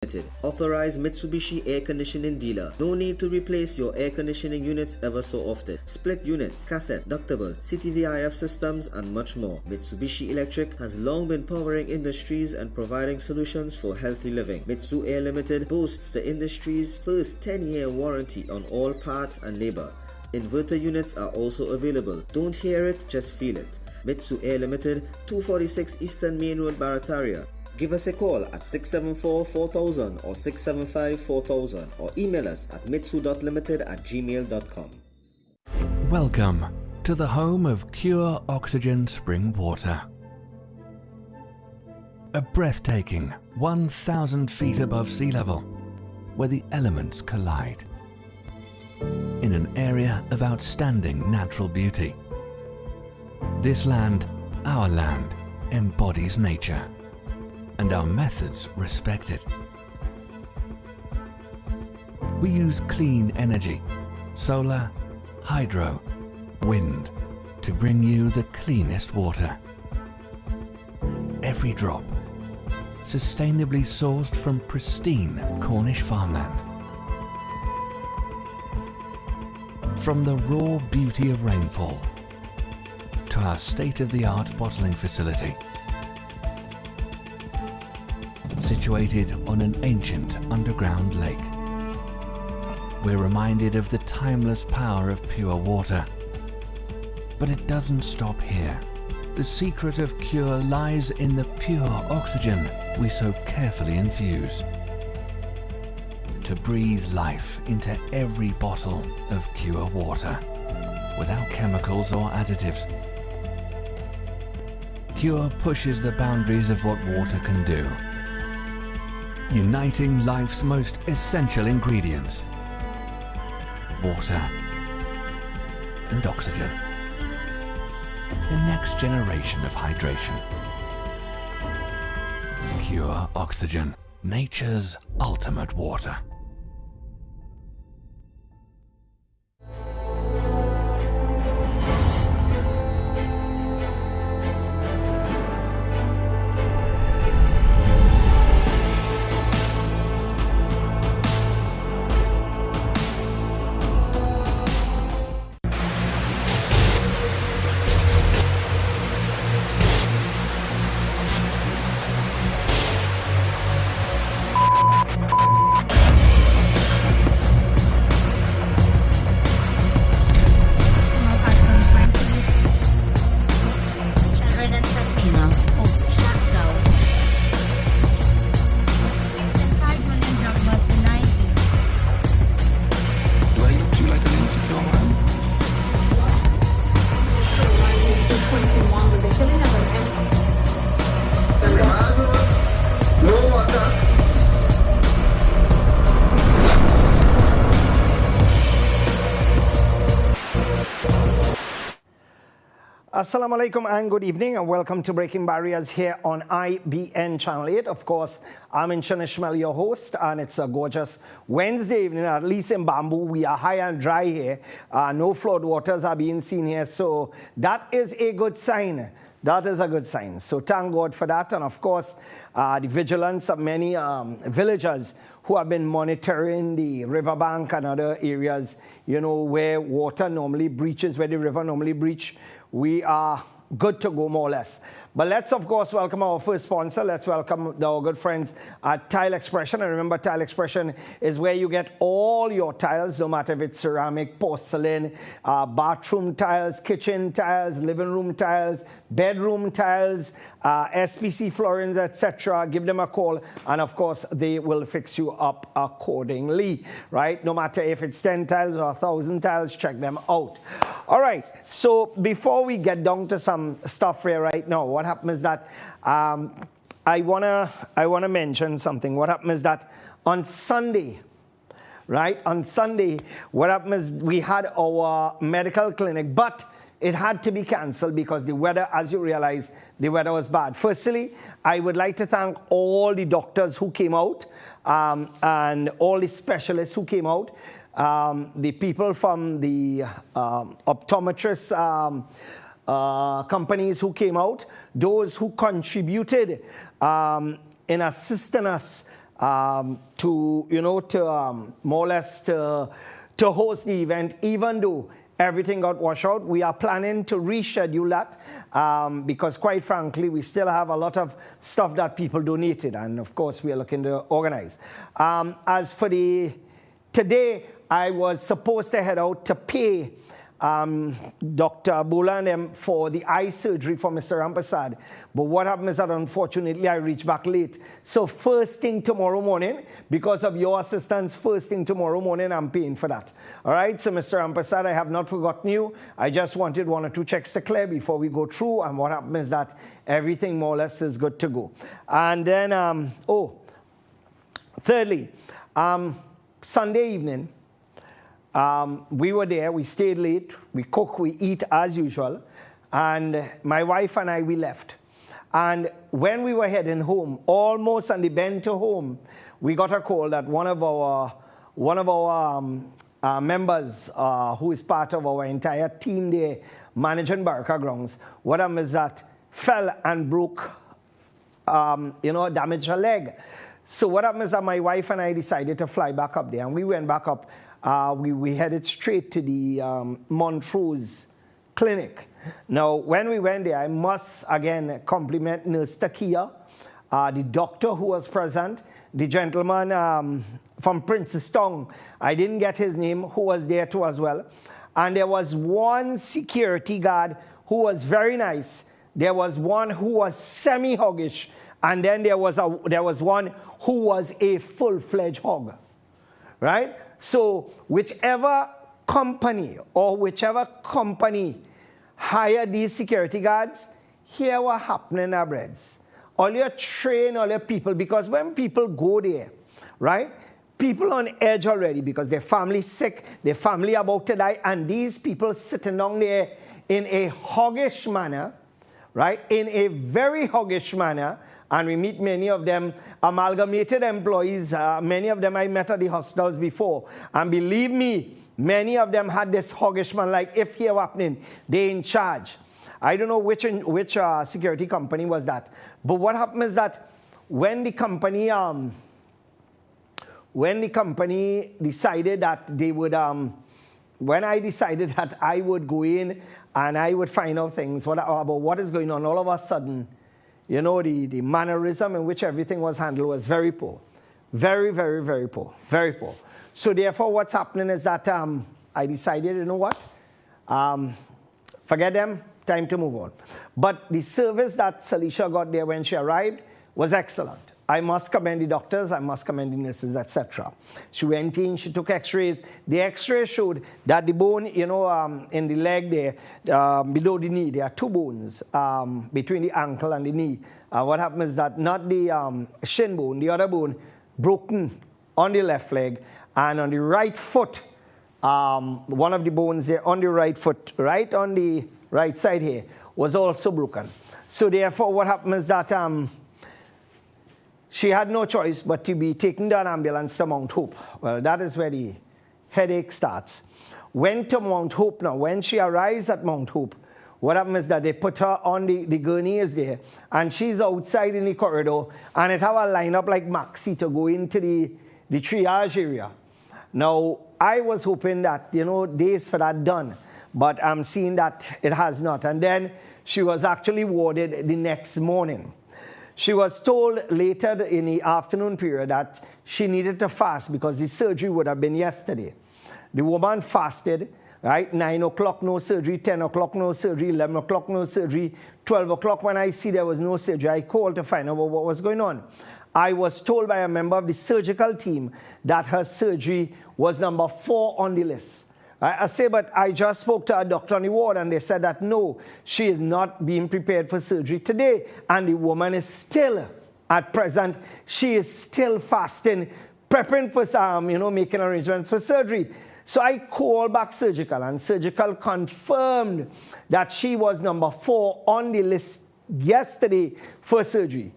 Limited, authorized Mitsubishi air conditioning dealer. No need to replace your air conditioning units ever so often. Split units, cassette, ductable, CTVIF systems, and much more. Mitsubishi Electric has long been powering industries and providing solutions for healthy living. Mitsu Air Limited boasts the industry's first 10-year warranty on all parts and labor. Inverter units are also available. Don't hear it, just feel it. Mitsu Air Limited, 246 Eastern Main Road, Barataria. Give us a call at 674-4000 or 675-4000 or email us at mitsu.limited@gmail.com. Welcome to the home of Pure Oxygen Spring Water. A breathtaking 1,000 feet above sea level where the elements collide. In an area of outstanding natural beauty. This land, our land, embodies nature. And our methods respect it. We use clean energy, solar, hydro, wind, to bring you the cleanest water. Every drop, sustainably sourced from pristine Cornish farmland. From the raw beauty of rainfall to our state-of-the-art bottling facility, situated on an ancient underground lake. We're reminded of the timeless power of pure water. But it doesn't stop here. The secret of cure lies in the pure oxygen we so carefully infuse. To breathe life into every bottle of pure water, without chemicals or additives. Cure pushes the boundaries of what water can do, uniting life's most essential ingredients: water and oxygen. The next generation of hydration. Pure Oxygen, nature's ultimate water. Assalamu alaikum and good evening and welcome to Breaking Barriers here on IBN Channel 8. Of course, I'm Inshan Ishmael, your host, and it's a gorgeous Wednesday evening. At least in Bamboo, we are high and dry here. No flood waters are being seen here, so that is a good sign. That is a good sign. So thank God for that. And of course, the vigilance of many villagers who have been monitoring the riverbank and other areas, you know, where water normally breaches, where the river normally breach. We are good to go, more or less. But let's, of course, welcome our first sponsor. Let's welcome our good friends at Tile Expression. And remember, Tile Expression is where you get all your tiles, no matter if it's ceramic, porcelain, bathroom tiles, kitchen tiles, living room tiles, bedroom tiles, SPC floorings, etc. Give them a call, and of course, they will fix you up accordingly, right? No matter if it's 10 tiles or 1,000 tiles, check them out. All right, so before we get down to some stuff here right now, what happened is that I wanna mention something. What happened is that on Sunday, right? On Sunday, what happened is we had our medical clinic, but it had to be cancelled because the weather, as you realize, the weather was bad. Firstly, I would like to thank all the doctors who came out and all the specialists who came out. The people from the optometrist companies who came out, those who contributed in assisting us to more or less to host the event, even though everything got washed out. We are planning to reschedule that because, quite frankly, we still have a lot of stuff that people donated, and of course, we are looking to organize. As for today, I was supposed to head out to pay Dr. Abula and them for the eye surgery for Mr. Rampasad. But what happened is that unfortunately I reached back late. So first thing tomorrow morning, because of your assistance, first thing tomorrow morning, I'm paying for that. All right, so Mr. Rampasad, I have not forgotten you. I just wanted 1 or 2 checks to clear before we go through. And what happened is that everything more or less is good to go. And then, thirdly, Sunday evening, we were there, we stayed late, we cook, we eat as usual, and my wife and I, we left. And when we were heading home, almost on the bend to home, we got a call that one of our members, who is part of our entire team there, managing Baraka Grounds, what happened is that fell and broke, damaged her leg. So what happened is that my wife and I decided to fly back up there, and we went back up. We headed straight to the Montrose Clinic. Now, when we went there, I must again compliment Nurse Takia, the doctor who was present, the gentleman from Princestown, I didn't get his name, who was there too as well. And there was one security guard who was very nice. There was one who was semi-hoggish, and then there was one who was a full-fledged hog, right? So whichever company hired these security guards, here what happening at Breads. All your train, all your people, because when people go there, right, people on edge already because their family sick, their family about to die, and these people sitting down there in a hoggish manner, right, in a very hoggish manner. And we meet many of them, amalgamated employees. Many of them I met at the hospitals before. And believe me, many of them had this hoggish man, like if here happening, they in charge. I don't know which security company was that. But what happened is that when the company decided that they would, when I decided that I would go in and I would find out things about what is going on, all of a sudden, the mannerism in which everything was handled was very poor. Very, very, very poor. Very poor. So therefore, what's happening is that I decided, you know what? Forget them, time to move on. But the service that Salisha got there when she arrived was excellent. I must commend the doctors, I must commend the nurses, etc. She went in, she took x-rays. The x-ray showed that the bone, in the leg there, below the knee, there are 2 bones between the ankle and the knee. What happened is that not the shin bone, the other bone, broken on the left leg, and on the right foot, one of the bones there on the right foot, right on the right side here, was also broken. So therefore, what happened is that she had no choice but to be taken to an ambulance to Mount Hope. Well, that is where the headache starts. Went to Mount Hope now. When she arrives at Mount Hope, what happened is that they put her on the gurney is there, and she's outside in the corridor, and it have a lineup like Maxi to go into the triage area. Now, I was hoping that, days for that done, but I'm seeing that it has not. And then she was actually warded the next morning. She was told later in the afternoon period that she needed to fast because the surgery would have been yesterday. The woman fasted, right? 9 o'clock, no surgery. 10 o'clock, no surgery. 11 o'clock, no surgery. 12 o'clock, when I see there was no surgery, I called to find out what was going on. I was told by a member of the surgical team that her surgery was number 4 on the list. I say, but I just spoke to a doctor on the ward, and they said that no, she is not being prepared for surgery today. And the woman is still, at present, she is still fasting, preparing for making arrangements for surgery. So I called back surgical, and surgical confirmed that she was number 4 on the list yesterday for surgery.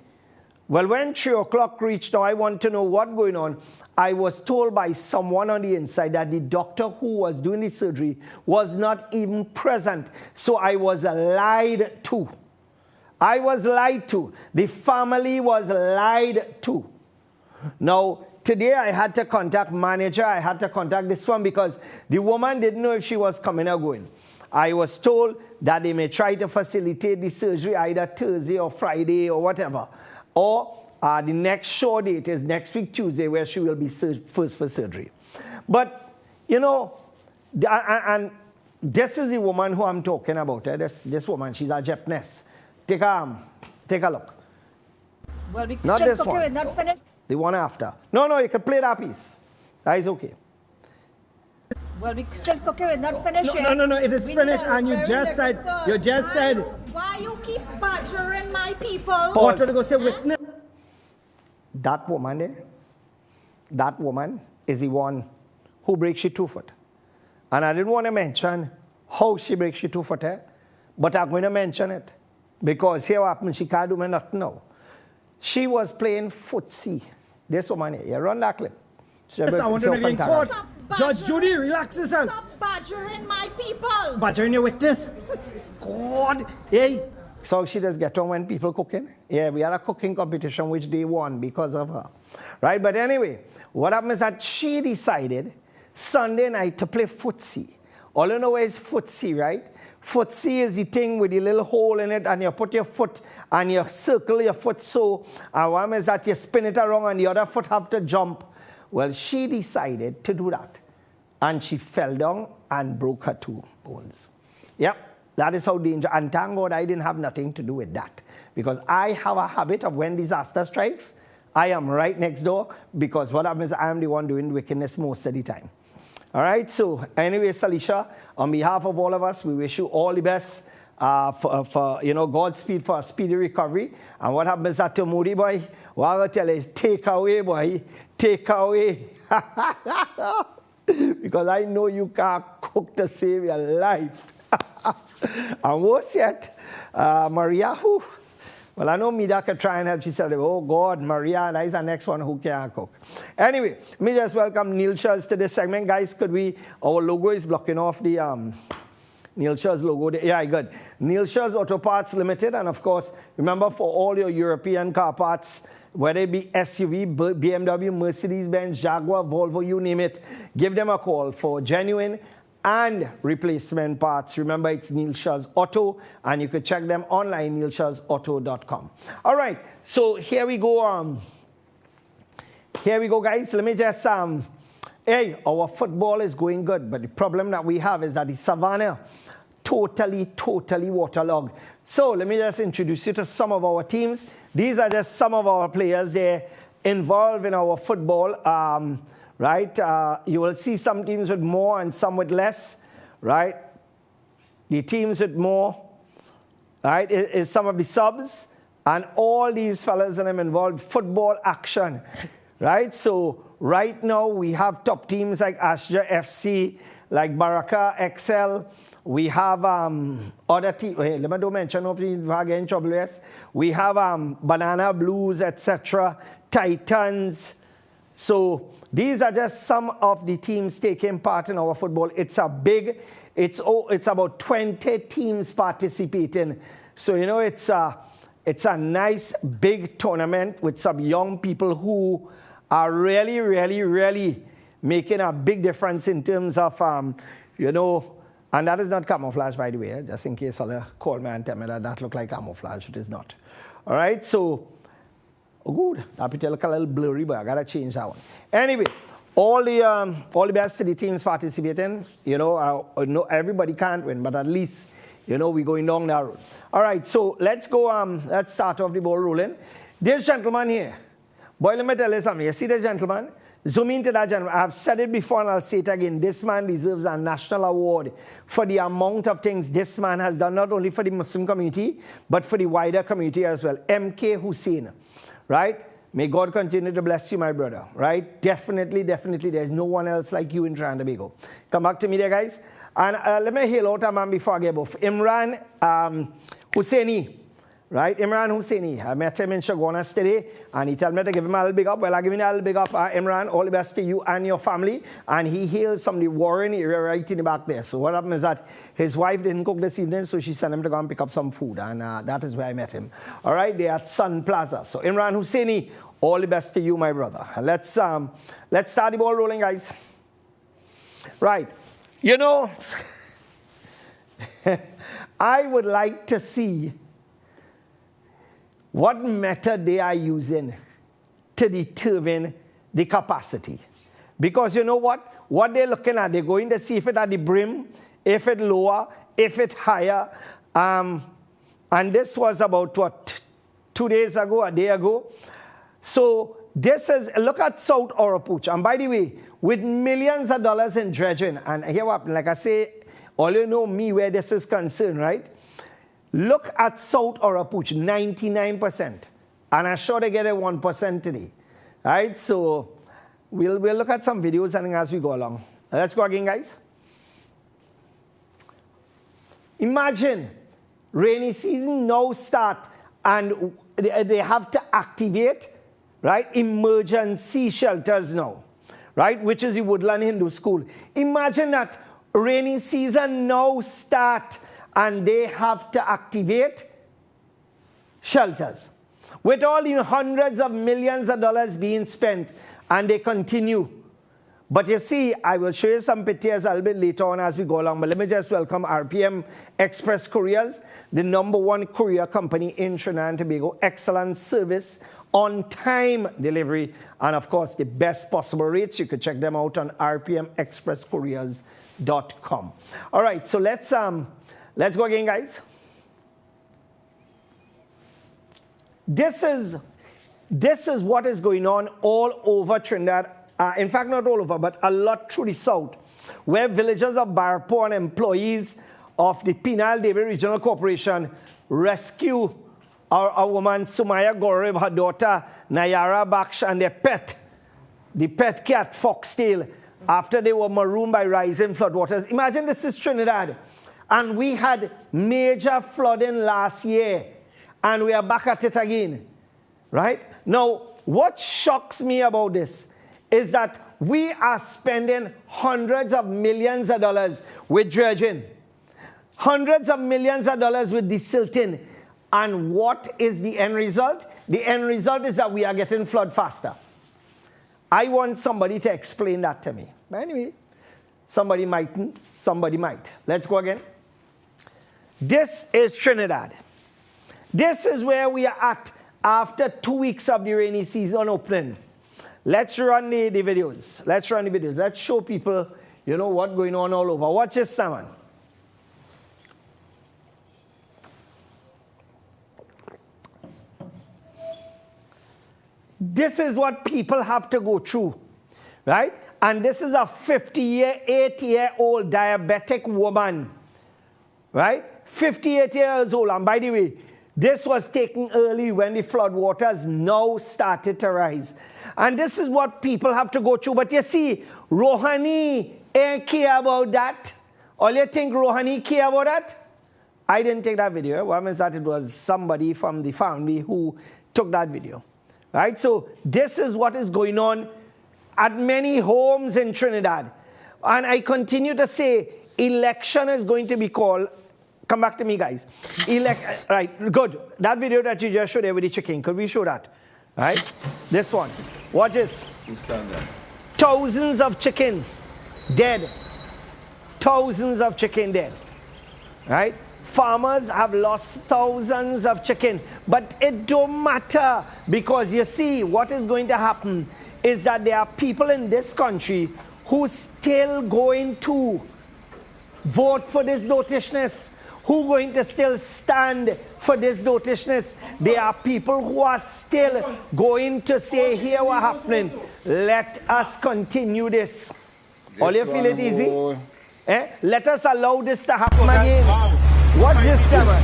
Well, when 3 o'clock reached, now I want to know what's going on. I was told by someone on the inside that the doctor who was doing the surgery was not even present. So I was lied to. I was lied to. The family was lied to. Now, today I had to contact manager, I had to contact this one because the woman didn't know if she was coming or going. I was told that they may try to facilitate the surgery either Thursday or Friday or whatever. Or the next show date is next week, Tuesday, where she will be first for surgery. But, you know, and this is the woman who I'm talking about. This woman, she's a Japanese. Take a look. Well, we Not still this cooking, one. not finished. The one after. No, you can play that piece. That is okay. Well, we still cooking, we're not finished yet. No, it is We finished, need a and you very just little said, salt. Why you keep badgering my people? What to go say witness? That woman there, that woman is the one who breaks your 2 foot. And I didn't want to mention how she breaks your 2 foot, but I'm going to mention it. Because here what happened, she can't do me nothing now. She was playing footsie. This woman here, you run that clip. Yes, I want to be in court. Judge Judy, relax yourself. Stop badgering my people. Badgering your witness. God, hey. So she just get on when people cooking. Yeah, we had a cooking competition which they won because of her. Right, but anyway, what happened is that she decided Sunday night to play footsie. All you know is footsie, right? Footsie is the thing with the little hole in it, and you put your foot and you circle your foot so, and what happens is that you spin it around and the other foot have to jump. Well, she decided to do that. And she fell down and broke her 2 bones. Yep, that is how dangerous. And thank God I didn't have nothing to do with that. Because I have a habit of when disaster strikes, I am right next door, because what happens is I am the one doing wickedness most of the time. All right, so anyway, Salisha, on behalf of all of us, we wish you all the best for Godspeed for a speedy recovery. And what happens at the Moody boy, what I tell you is take away, boy, take away. Because I know you can't cook to save your life. And worse yet, Maria, who? Well, I know Mida can try and help. She said, oh, God, Maria, that is the next one who can't cook. Anyway, let me just welcome Neil Schultz to this segment. Guys, our logo is blocking off the Neil Schultz logo. Yeah, good. Neil Schultz Auto Parts Limited. And, of course, remember, for all your European car parts, whether it be SUV, BMW, Mercedes-Benz, Jaguar, Volvo, you name it, give them a call for genuine and replacement parts. Remember, it's Neil Schultz Auto, and you could check them online, neilschultzauto.com. All right, so here we go. Here we go, guys. Let me just, hey, our football is going good, but the problem that we have is that the savannah totally waterlogged. So let me just introduce you to some of our teams. These are just some of our players. They're involved in our football. Right? You will see some teams with more and some with less, right? The teams with more, right, is some of the subs, and all these fellas and them involved football action, right? So right now we have top teams like Ashja FC, like Baraka XL. We have other teams. Hey, let me don't mention no teams who get in trouble. Yes, we have Banana Blues, etc. Titans. So these are just some of the teams taking part in our football. It's about 20 teams participating. So, you know, it's a nice big tournament with some young people who are really making a big difference in terms of, and that is not camouflage, by the way, just in case I'll call me and tell me that look like camouflage. It is not. All right, so. Oh, good. That picture look a little blurry, but I gotta change that one. Anyway, all the best to the teams participating. You know, everybody can't win, but at least, you know, we're going down that road. All right, so let's go. Let's start off the ball rolling. This gentleman here, boy, let me tell you something. You see the gentleman? Zoom into that gentleman. I've said it before and I'll say it again. This man deserves a national award for the amount of things this man has done, not only for the Muslim community, but for the wider community as well. MK Hussein. Right? May God continue to bless you, my brother. Right? Definitely. There's no one else like you in Trinidad and Tobago. Come back to me there, guys. And let me hail out a man before I get off. Imran Husseini. Right? Imran Husseini. I met him in Chaguanas today, and he told me to give him a little big up. Well, I give him a little big up, Imran. All the best to you and your family. And he hails from the Warren area right in the back there. So what happened is that his wife didn't cook this evening, so she sent him to go and pick up some food. And that is where I met him. All right? They're at Sun Plaza. So Imran Husseini, All the best to you, my brother. Let's start the ball rolling, guys. Right. You know, I would like to see what method they are using to determine the capacity. Because you know what? What they're looking at, they're going to see if it's at the brim, if it's lower, if it's higher. And this was about, what, 2 days ago, a day ago. So this is, look at South Oropouche. And by the way, with millions of dollars in dredging, and here what, like I say, all you know me where this is concerned, right? Look at South Oropouche, 99%. And I'm sure they get a 1% today. Right? So we'll look at some videos and as we go along. Let's go again, guys. Imagine rainy season now start and they have to activate, right, emergency shelters now, right, which is the Woodland Hindu School. Imagine that rainy season now start and they have to activate shelters. With all the hundreds of millions of dollars being spent, and they continue. But you see, I will show you some pictures a little bit later on as we go along. But let me just welcome RPM Express Couriers, the #1 courier company in Trinidad and Tobago. Excellent service, on-time delivery, and of course, the best possible rates. You could check them out on rpmexpresscouriers.com. All right, so let's go again, guys. This is what is going on all over Trinidad. In fact, not all over, but a lot through the south, where villagers of Barapo and employees of the Penal David Regional Corporation rescue our woman Sumaya Gorib, her daughter Nayara Baksh, and their pet, the pet cat Foxtail, after they were marooned by rising floodwaters. Imagine this is Trinidad, and we had major flooding last year, and we are back at it again, right? Now, what shocks me about this is that we are spending hundreds of millions of dollars with dredging, hundreds of millions of dollars with desilting, and what is the end result? The end result is that we are getting flood faster. I want somebody to explain that to me. But anyway, somebody mightn't, somebody might. Let's go again. This is Trinidad. This is where we are at after 2 weeks of the rainy season opening. Let's run the videos. Let's run the videos. Let's show people, you know, what's going on all over. Watch this, Simon. This is what people have to go through, right? And this is a 58-year-old diabetic woman, right? 58 years old. And by the way, this was taken early when the floodwaters now started to rise. And this is what people have to go through. But you see, Rohani ain't care about that. All you think Rohani care about that? I didn't take that video. What means that it was somebody from the family who took that video. Right? So this is what is going on at many homes in Trinidad. And I continue to say, election is going to be called. Come back to me, guys. Right, good. That video that you just showed there with the chicken, could we show that? Right? This one. Watch this. Thousands of chicken dead. Thousands of chicken dead. Right? Farmers have lost thousands of chicken. But it don't matter, because you see, what is going to happen is that there are people in this country who still going to vote for this noticiousness, who going to still stand for this noticiousness. There are people who are still going to say, here what happening, let us continue this. All you feel it easy? Let us allow this to happen again. Watch this, Simon.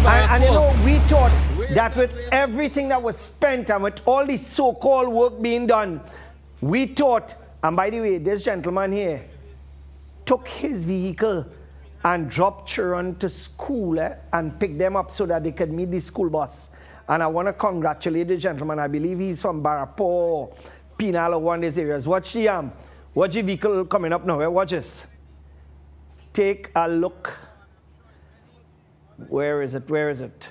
And you know, we thought that with everything that was spent and with all this so-called work being done, we thought, and by the way, this gentleman here took his vehicle and dropped children to school and picked them up so that they could meet the school bus. And I want to congratulate the gentleman. I believe he's from Barapo, Penal, or one of these areas. Watch the vehicle coming up now. Watch this. Take a look. Where is it? Where is it?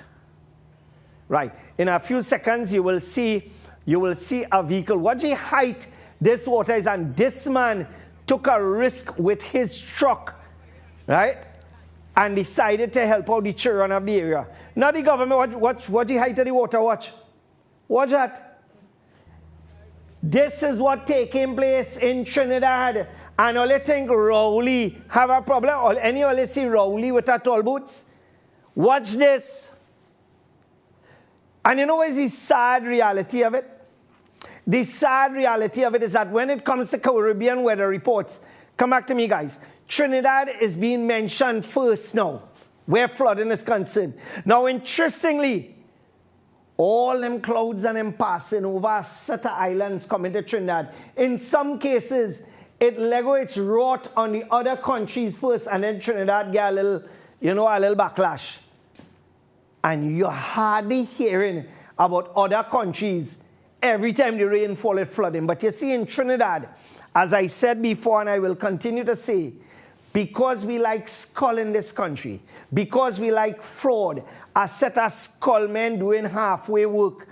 Right. In a few seconds, you will see you will see a vehicle. What the height this water is, and this man took a risk with his truck, right? And decided to help out the children of the area. Now the government, watch the height of the water, watch that. This is what taking place in Trinidad. And all you think Rowley have a problem? Or any of you see Rowley with her tall boots? Watch this. And you know what is the sad reality of it? The sad reality of it is that when it comes to Caribbean weather reports, come back to me guys, Trinidad is being mentioned first now, where flooding is concerned. Now interestingly, all them clouds and them passing over a set of islands coming to Trinidad. In some cases, its route on the other countries first, and then Trinidad get a little, a little backlash. And you're hardly hearing about other countries every time the rain fall, it's flooding. But you see in Trinidad, as I said before, and I will continue to say, because we like skull in this country, because we like fraud, a set of skull men doing halfway work,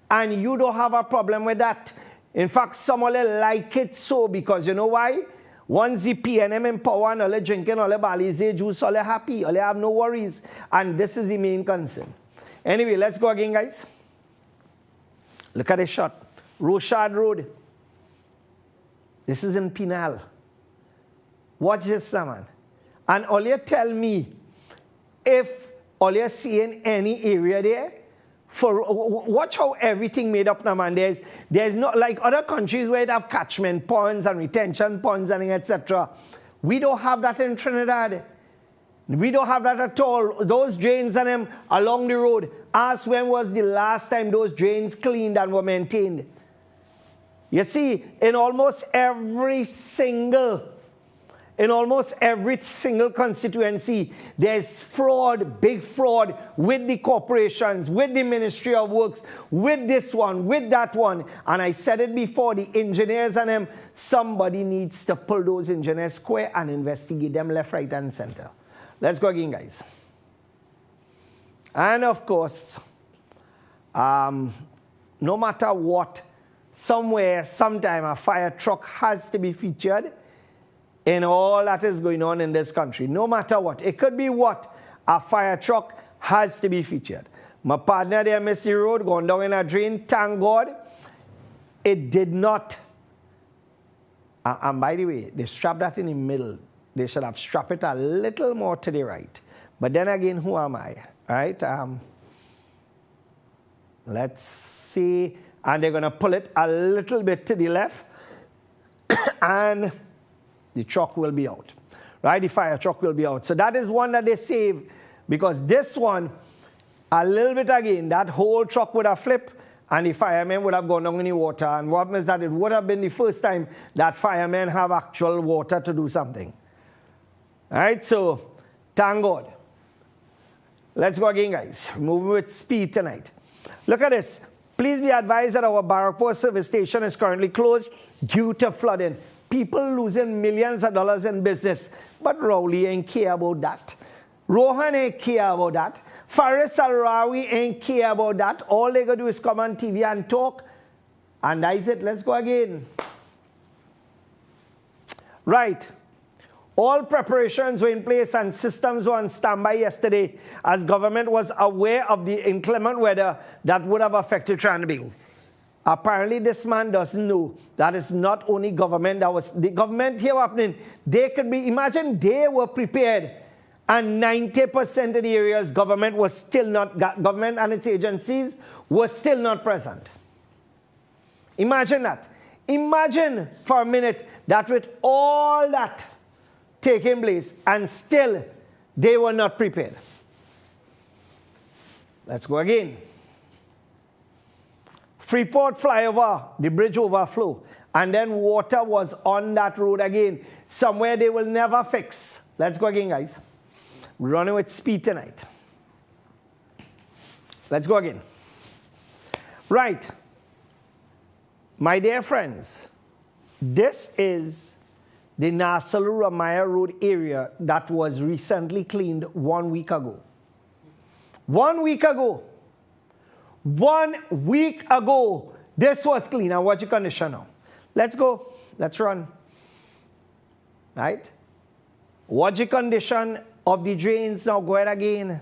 and you don't have a problem with that. In fact, some of them like it so, because you know why? Once the PNM in power and all they drinking all the Balize juice, all they happy, all they have no worries. And this is the main concern. Anyway, let's go again, guys. Look at this shot. Rochard Road. This is in Pinal. Watch this, man. And all you tell me, if all you see in any area there, watch how everything made up now, man. There's not like other countries where they have catchment ponds and retention ponds and etc. We don't have that in Trinidad. We don't have that at all. Those drains and them along the road. Ask when was the last time those drains cleaned and were maintained. You see, in almost every single constituency, there's fraud, big fraud, with the corporations, with the Ministry of Works, with this one, with that one. And I said it before, the engineers and them, somebody needs to pull those engineers square and investigate them left, right, and center. Let's go again, guys. And of course, no matter what, somewhere, sometime, a fire truck has to be featured in all that is going on in this country, no matter what. It could be what? A fire truck has to be featured. My partner there, Missy Road, going down in a drain, thank God, it did not. And by the way, they strapped that in the middle. They should have strapped it a little more to the right. But then again, who am I? All right? Let's see. And they're going to pull it a little bit to the left. And the truck will be out, right? The fire truck will be out. So that is one that they save, because this one, a little bit again, that whole truck would have flipped and the firemen would have gone down in the water. And what means that it would have been the first time that firemen have actual water to do something. All right, so thank God. Let's go again, guys. Moving with speed tonight. Look at this. Please be advised that our Barrackport service station is currently closed due to flooding. People losing millions of dollars in business. But Rowley ain't care about that. Rohan ain't care about that. Faris Al-Rawi ain't care about that. All they gonna do is come on TV and talk. And that's it. Let's go again. Right. All preparations were in place and systems were on standby yesterday as government was aware of the inclement weather that would have affected Tranby. Apparently this man doesn't know that it's not only government that was, the government here happening, they could be, imagine they were prepared and 90% of the areas government was still not, government and its agencies were still not present. Imagine that. Imagine for a minute that with all that taking place and still they were not prepared. Let's go again. Freeport flyover, the bridge overflow, and then water was on that road again, somewhere they will never fix. Let's go again, guys. We're running with speed tonight. Let's go again. Right. My dear friends, this is the Nasalu Ramaya Road area that was recently cleaned 1 week ago. 1 week ago. 1 week ago, this was clean. And watch your condition now. Let's go. Let's run. Right? Watch the condition of the drains. Now go ahead again.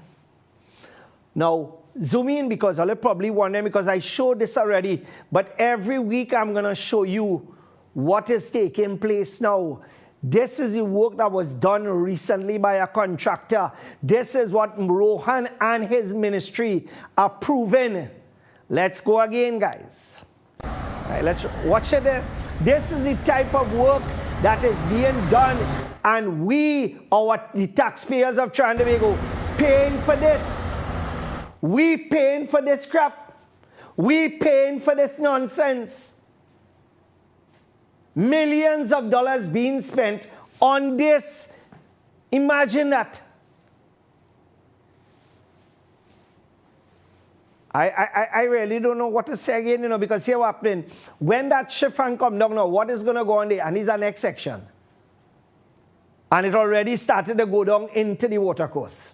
Now zoom in, because I'll probably wonder, because I showed this already. But every week I'm going to show you what is taking place now. This is the work that was done recently by a contractor. This is what Rohan and his ministry are proving. Let's go again, guys. All right, let's watch it there. This is the type of work that is being done, and the taxpayers of Trinidad paying for this. We paying for this crap. We paying for this nonsense. Millions of dollars being spent on this. Imagine that. I really don't know what to say again, because here what happening. When that chiffon come down now, what is going to go on there? And it's the next section. And it already started to go down into the watercourse.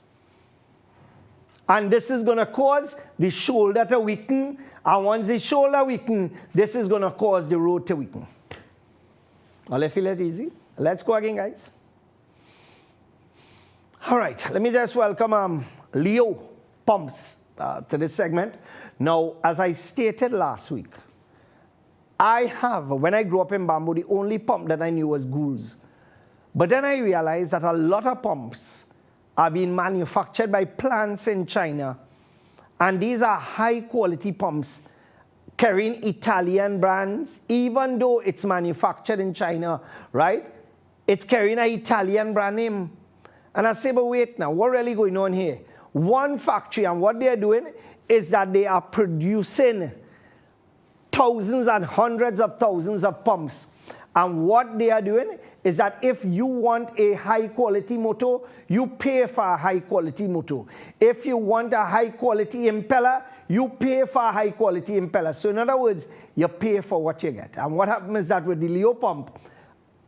And this is going to cause the shoulder to weaken. And once the shoulder weakens, this is going to cause the road to weaken. All I feel it easy. Let's go again, guys. All right, let me just welcome Leo Pumps to this segment. Now, as I stated last week, when I grew up in Bamboo, the only pump that I knew was Gould's. But then I realized that a lot of pumps are being manufactured by plants in China. And these are high-quality pumps carrying Italian brands, even though it's manufactured in China, right? It's carrying an Italian brand name. And I say, but wait now, what really going on here? One factory, and what they're doing is that they are producing thousands and hundreds of thousands of pumps. And what they are doing is that if you want a high-quality motor, you pay for a high-quality motor. If you want a high-quality impeller, you pay for a high-quality impeller. So in other words, you pay for what you get. And what happens is that with the Leo pump,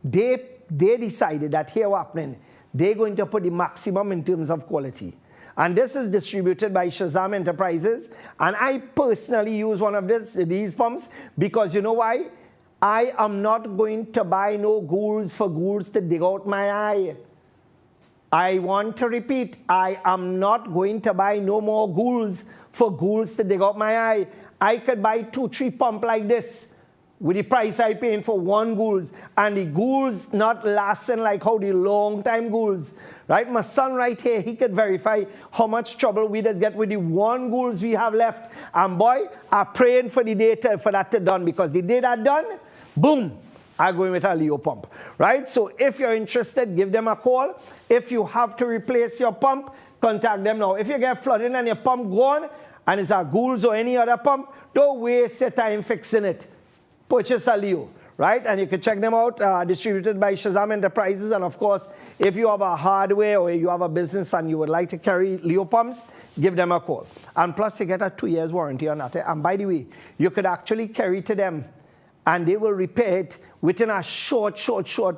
they decided that here what's happening, they're going to put the maximum in terms of quality. And this is distributed by Shazam Enterprises. And I personally use one of these pumps because you know why? I am not going to buy no Goulds for Goulds to dig out my eye. I want to repeat, I am not going to buy no more Goulds for Goulds to dig out my eye. I could buy 2-3 pumps like this with the price I paying for one Goulds, and the Goulds not lasting like how the long time Goulds. Right, my son right here, he could verify how much trouble we just get with the one Goulds we have left. And boy, I'm praying for the day for that to done, because the day that done, boom, I'm going with a Leo pump. Right, so if you're interested, give them a call. If you have to replace your pump, contact them now. If you get flooding and your pump gone, and it's a Goulds or any other pump, don't waste your time fixing it. Purchase a Leo. Right, and you can check them out, distributed by Shazam Enterprises. And of course, if you have a hardware or you have a business and you would like to carry Leo pumps, give them a call. And plus, you get a 2 years warranty on that. And by the way, you could actually carry to them and they will repair it within a short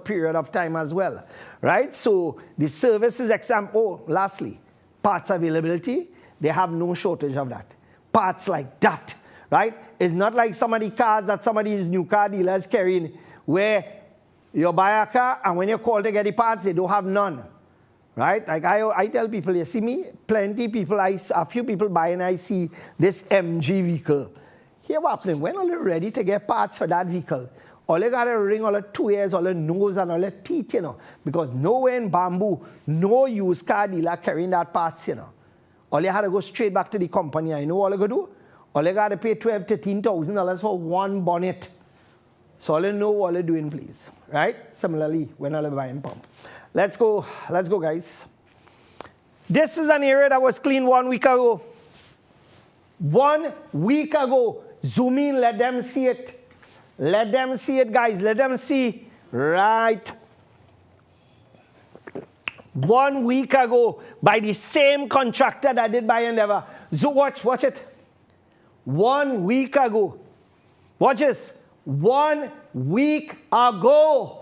period of time as well. Right, so the service is lastly, parts availability, they have no shortage of that. Parts like that. Right? It's not like some of the cars that some of these new car dealers carrying, where you buy a car and when you call to get the parts, they don't have none. Right? Like I tell people, you see me, a few people buying, I see this MG vehicle. Here what's happening, when are you ready to get parts for that vehicle? All you got to ring all the 2 ears, all the nose and all the teeth, because nowhere in Bamboo, no used car dealer carrying that parts, All you had to go straight back to the company. I know all you got to do? All you got to pay $12,000 to $13,000 for one bonnet. So all you know what you're doing, please. Right? Similarly, when you're buying pump. Let's go, guys. This is an area that was cleaned 1 week ago. 1 week ago. Zoom in, let them see it. Let them see it, guys. Let them see. Right. 1 week ago, by the same contractor that did by Endeavor. Watch it. 1 week ago. Watch this. 1 week ago.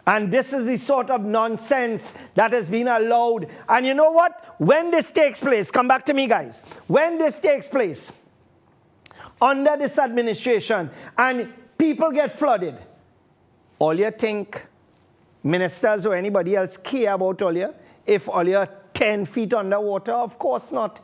And this is the sort of nonsense that has been allowed. And you know what? When this takes place, come back to me, guys. When this takes place, under this administration, and people get flooded. All you think ministers or anybody else care about all you if all you're 10 feet underwater? Of course not.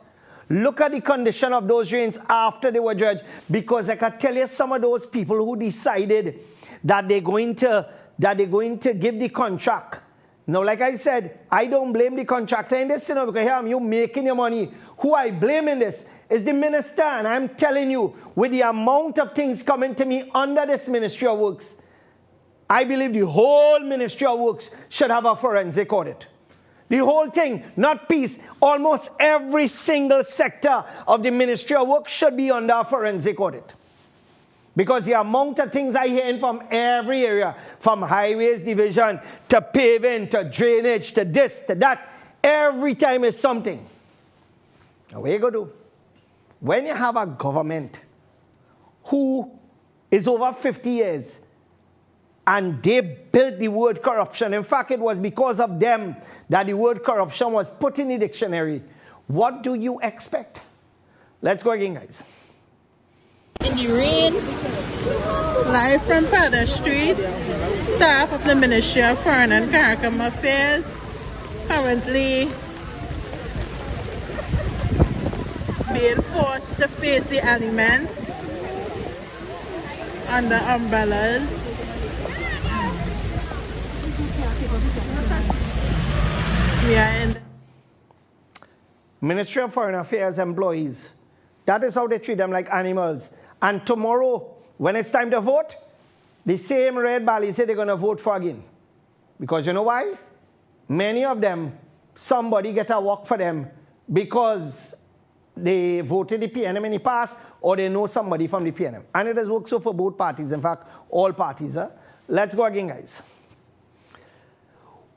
Look at the condition of those drains after they were dredged, because I can tell you some of those people who decided that they're going to give the contract. Now, like I said, I don't blame the contractor in this, because here I'm you making your money. Who I blame in this is the minister, and I'm telling you, with the amount of things coming to me under this Ministry of Works, I believe the whole Ministry of Works should have a forensic audit. The whole thing, not piece. Almost every single sector of the Ministry of Works should be under a forensic audit. Because the amount of things I hear from every area, from highways division to paving to drainage to this to that, every time is something. Now, what you go do? When you have a government who is over 50 years and they built the word corruption, in fact, it was because of them that the word corruption was put in the dictionary, what do you expect? Let's go again, guys. In the rain, live from Powder Street, staff of the Ministry of Foreign and Caribbean Affairs currently being forced to face the elements under umbrellas. We are in Ministry of Foreign Affairs employees, that is how they treat them, like animals. And tomorrow, when it's time to vote, the same red bally say they're going to vote for again. Because you know why? Many of them, somebody get a walk for them because they voted the PNM in the past, or they know somebody from the PNM. And it has worked so for both parties, in fact, all parties. Let's go again, guys.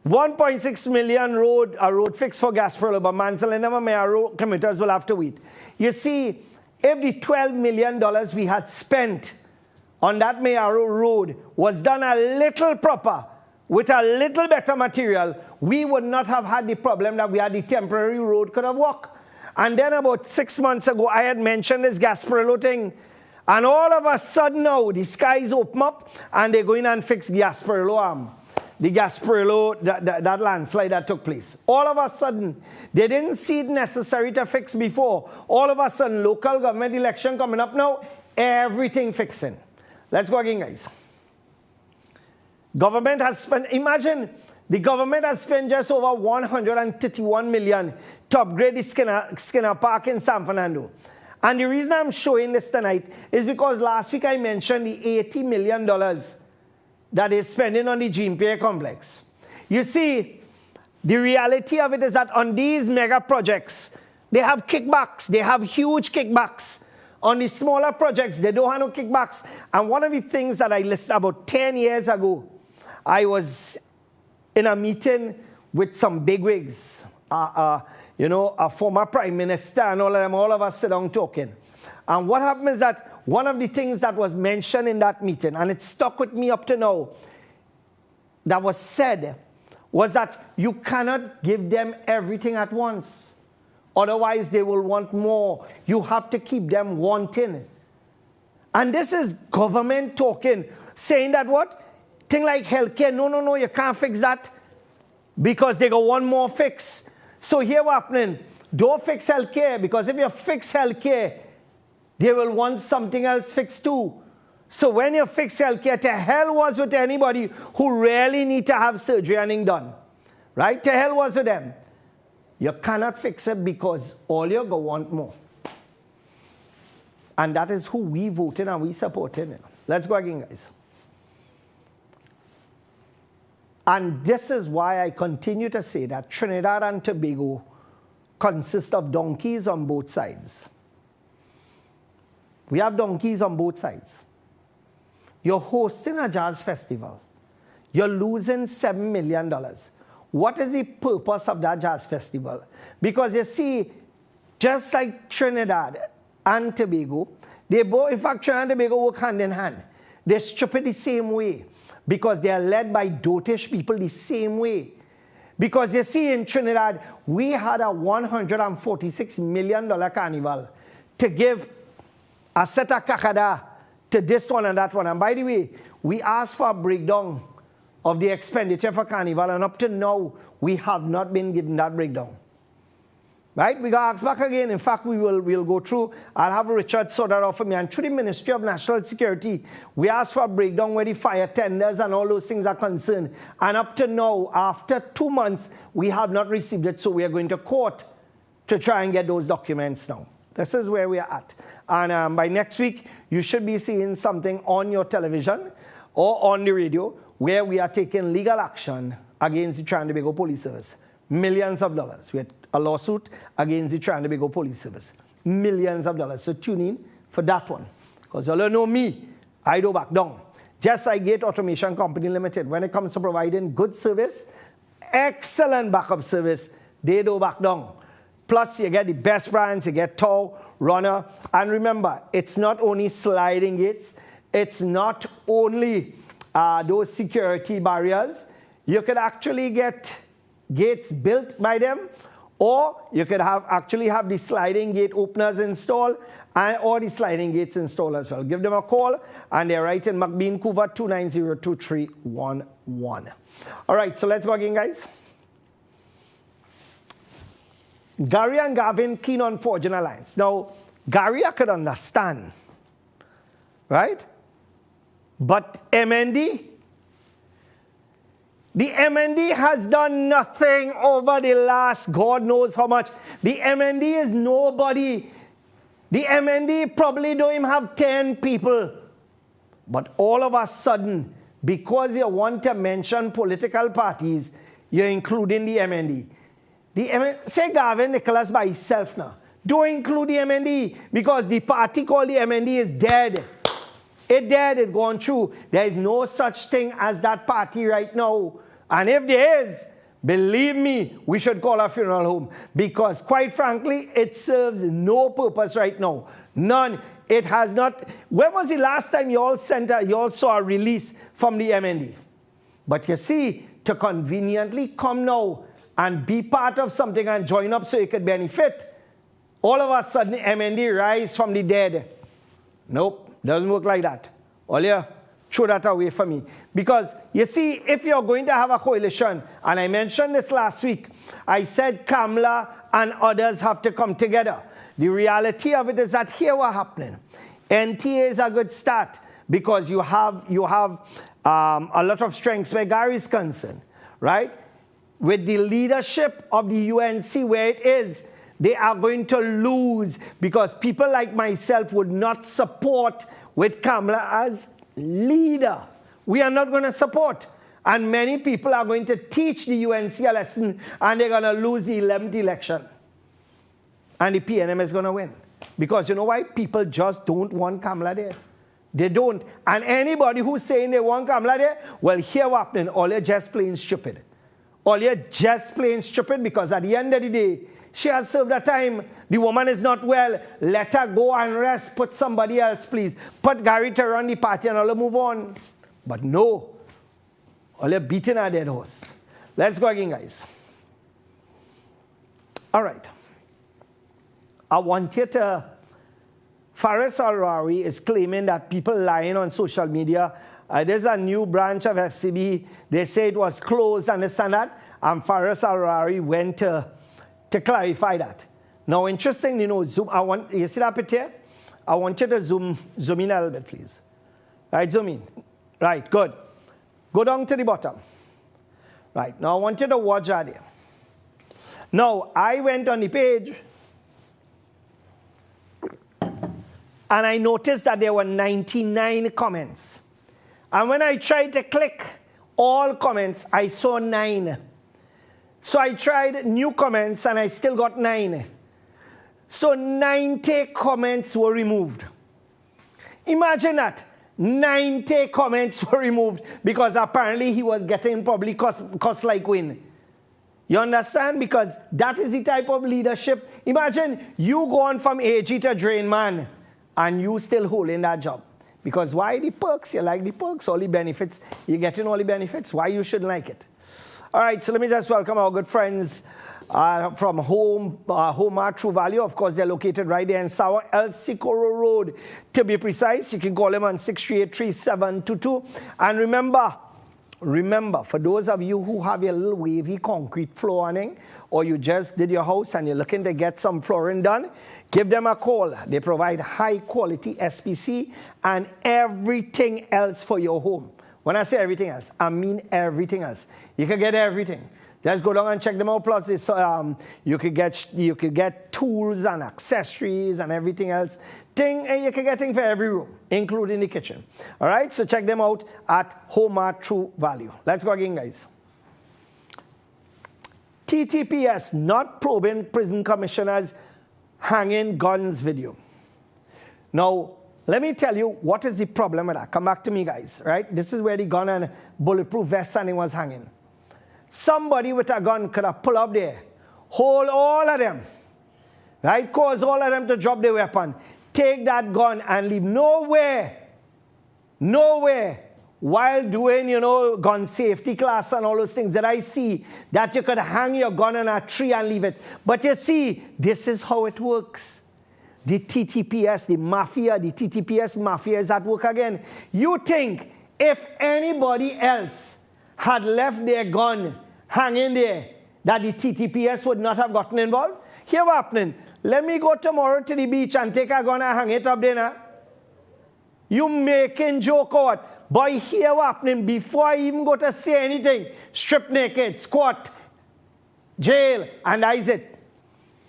1.6 million road fix for Gasparilla, but Mansalina Mayor road commuters will have to wait. You see, if the $12 million we had spent on that Mayor road was done a little proper, with a little better material, we would not have had the problem that we had. The temporary road could have walked. And then about 6 months ago, I had mentioned this Gasparilla thing. And all of a sudden now, the skies open up and they're going and fix Gasparilla, the Gasparilla, that landslide that took place. All of a sudden, they didn't see it necessary to fix before. All of a sudden, local government election coming up now, everything fixing. Let's go again, guys. Government has spent, imagine, the government has spent just over $131 million to upgrade the Skinner Park in San Fernando. And the reason I'm showing this tonight is because last week I mentioned the $80 million that is spending on the GMPA complex. You see, the reality of it is that on these mega projects, they have kickbacks. They have huge kickbacks. On the smaller projects, they don't have no kickbacks. And one of the things that I listed about 10 years ago, I was in a meeting with some bigwigs, a former prime minister and all of us sit down talking. And what happened is that one of the things that was mentioned in that meeting, and it stuck with me up to now, that was said, was that you cannot give them everything at once. Otherwise, they will want more. You have to keep them wanting. And this is government talking, saying that what? Thing like healthcare, no, you can't fix that because they got one more fix. So here what's happening, don't fix healthcare, because if you fix healthcare, they will want something else fixed too. So when you fix healthcare, to hell was with anybody who really need to have surgery and done. Right? To hell was with them. You cannot fix it because all you go want more. And that is who we voted and we supported. Let's go again, guys. And this is why I continue to say that Trinidad and Tobago consists of donkeys on both sides. We have donkeys on both sides. You're hosting a jazz festival. You're losing $7 million. What is the purpose of that jazz festival? Because you see, just like Trinidad and Tobago, they both, in fact, Trinidad and Tobago work hand in hand. They strip it the same way because they are led by dotish people the same way. Because you see, in Trinidad, we had a $146 million carnival to give a set of kakada to this one and that one. And by the way, we asked for a breakdown of the expenditure for Carnival, and up to now, we have not been given that breakdown. Right? We got asked back again. In fact, we'll go through. I'll have Richard sort that out for me. And through the Ministry of National Security, we asked for a breakdown where the fire tenders and all those things are concerned. And up to now, after 2 months, we have not received it. So we are going to court to try and get those documents now. This is where we are at. And by next week, you should be seeing something on your television or on the radio where we are taking legal action against the Trinidad and Tobago Police Service. Millions of dollars. We had a lawsuit against the Trinidad and Tobago Police Service. Millions of dollars. So tune in for that one. Because you'll know me, I don't back down. Just like Gate Automation Company Limited, when it comes to providing good service, excellent backup service, they don't back down. Plus, you get the best brands, you get Tow, Runner. And remember, it's not only sliding gates, it's not only those security barriers. You could actually get gates built by them, or you could actually have the sliding gate openers installed or the sliding gates installed as well. Give them a call, and they're right in McBean, Couva, 290-2311. All right, so let's go again, guys. Gary and Gavin keen on forging alliance. Now, Gary I could understand, right? But MND, the MND has done nothing over the last God knows how much. The MND is nobody. The MND probably don't even have 10 people. But all of a sudden, because you want to mention political parties, you're including the MND. Say Gavin Nicholas by himself now. Don't include the MND because the party called the MND is dead. It's dead, it's gone through. There is no such thing as that party right now. And if there is, believe me, we should call a funeral home. Because quite frankly, it serves no purpose right now. None. It has not. When was the last time you all saw a release from the MND? But you see, to conveniently come now and be part of something and join up so you could benefit, all of a sudden MND rise from the dead. Nope, doesn't work like that. Olia, throw that away from me. Because you see, if you're going to have a coalition, and I mentioned this last week, I said Kamala and others have to come together. The reality of it is that here what's happening. NTA is a good start because you have a lot of strengths where Gary is concerned, right? With the leadership of the UNC where it is, they are going to lose because people like myself would not support with Kamala as leader. We are not going to support. And many people are going to teach the UNC a lesson and they're going to lose the 11th election. And the PNM is going to win. Because you know why? People just don't want Kamala there. They don't. And anybody who's saying they want Kamala there, well, here what's happening. All you're just plain stupid. All you're just plain stupid because at the end of the day, she has served her time. The woman is not well. Let her go and rest. Put somebody else, please. Put Gary to run the party and all move on. But no. All you're beating a dead horse. Let's go again, guys. All right. I want you to... Faris Al-Rawi is claiming that people lying on social media. There's a new branch of FCB. They say it was closed and this and that. And Faris Al-Rawi went to clarify that. Now, interesting, you know, zoom. You see that picture? I want you to zoom in a little bit, please. Right, zoom in. Right, good. Go down to the bottom. Right, now I want you to watch that here. Now, I went on the page and I noticed that there were 99 comments. And when I tried to click all comments, I saw 9. So I tried new comments and I still got 9. So 90 comments were removed. Imagine that. 90 comments were removed because apparently he was getting probably cost like win. You understand? Because that is the type of leadership. Imagine you going from AG to drain man and you still holding that job. Because why the perks? You like the perks, all the benefits. You're getting all the benefits. Why you shouldn't like it? All right, so let me just welcome our good friends from Homa True Value. Of course, they're located right there in Sour, El Socorro Road, to be precise. You can call them on 638-3722. And remember, for those of you who have your little wavy concrete flooring, or you just did your house and you're looking to get some flooring done, give them a call. They provide high quality SPC and everything else for your home. When I say everything else, I mean everything else. You can get everything. Just go down and check them out. Plus, this, you could get tools and accessories and everything else. You can get things for every room, including the kitchen. All right, so check them out at Homa True Value. Let's go again, guys. TTPS, not probing prison commissioners hanging guns video. Now, let me tell you what is the problem with that. Come back to me, guys, right? This is where the gun and bulletproof vest and was hanging. Somebody with a gun could have pulled up there, hold all of them, right? Cause all of them to drop their weapon, take that gun and leave nowhere, while doing, gun safety class and all those things that I see, that you could hang your gun on a tree and leave it. But you see, this is how it works. The TTPS, the TTPS mafia is at work again. You think if anybody else had left their gun hanging there, that the TTPS would not have gotten involved? Here what's happening. Let me go tomorrow to the beach and take a gun and hang it up there now. You making joke out. Boy, here what's happening. Before I even go to say anything, strip naked, squat, jail, and that's it.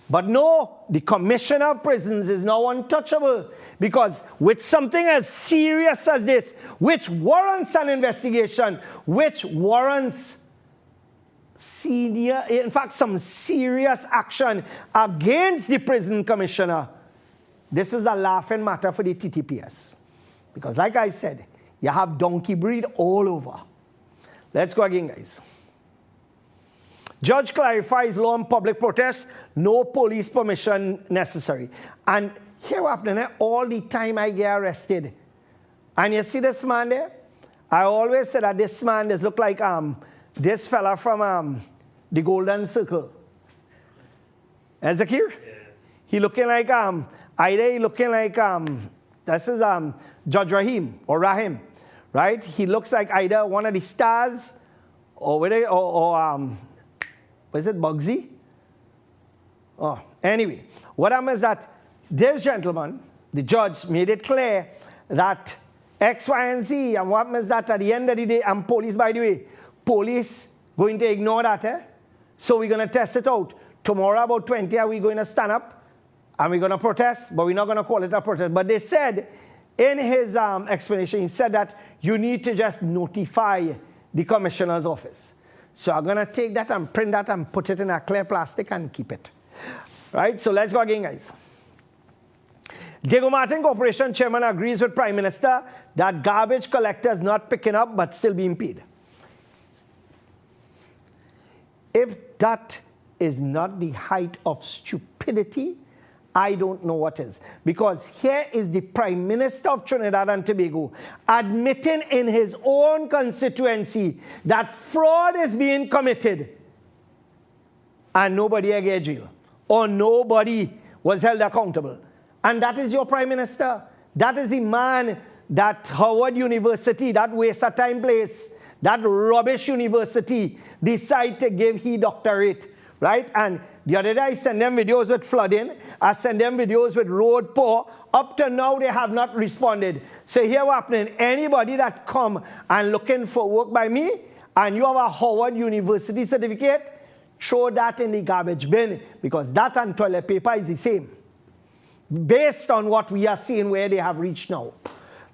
But no, the Commissioner of Prisons is now untouchable, because with something as serious as this, which warrants an investigation, which warrants some serious action against the prison commissioner, this is a laughing matter for the TTPS. Because like I said, you have donkey breed all over. Let's go again, guys. Judge clarifies law on public protest, no police permission necessary. And here what happening, all the time I get arrested. And you see this man there? I always say that this man does look like this fella from the Golden Circle. Ezekiel? Yeah. He looking like either he looking like this is Judge Rahim or Rahim, right? He looks like either one of the stars or what is it, Bugsy? Oh, anyway, what happens is that this gentleman, the judge, made it clear that X, Y, and Z, and what happens is that at the end of the day, and police, by the way, police going to ignore that, So we're going to test it out. Tomorrow about 20, are we going to stand up and we're going to protest, but we're not going to call it a protest. But they said, in his explanation, he said that you need to just notify the commissioner's office. So I'm going to take that and print that and put it in a clear plastic and keep it. Right? So let's go again, guys. Diego Martin Corporation chairman agrees with Prime Minister that garbage collectors not picking up but still being paid. If that is not the height of stupidity, I don't know what is. Because here is the Prime Minister of Trinidad and Tobago admitting in his own constituency that fraud is being committed and nobody get jail or nobody was held accountable. And that is your Prime Minister. That is the man that Howard University, that waste of time place, that rubbish university decide to give he doctorate, right? And the other day I send them videos with flooding. I send them videos with road poor. Up to now, they have not responded. So here what's happening. Anybody that come and looking for work by me, and you have a Howard University certificate, throw that in the garbage bin, because that and toilet paper is the same, based on what we are seeing where they have reached now.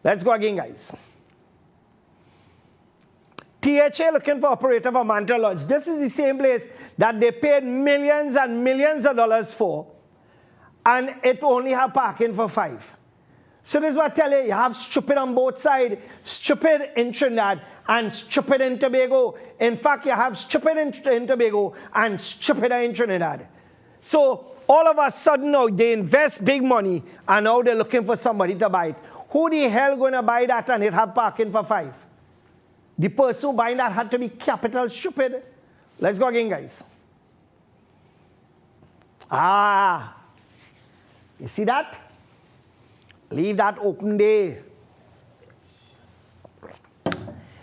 Let's go again, guys. THA looking for operator for Manta Lodge. This is the same place that they paid millions and millions of dollars for, and it only have parking for 5. So this is what I tell you, you have stupid on both sides, stupid in Trinidad and stupid in Tobago. In fact, you have stupid in Tobago and stupid in Trinidad. So all of a sudden now they invest big money and now they're looking for somebody to buy it. Who the hell going to buy that and it have parking for 5? The person who buying that had to be capital stupid. Let's go again, guys. Ah, you see that? Leave that open there.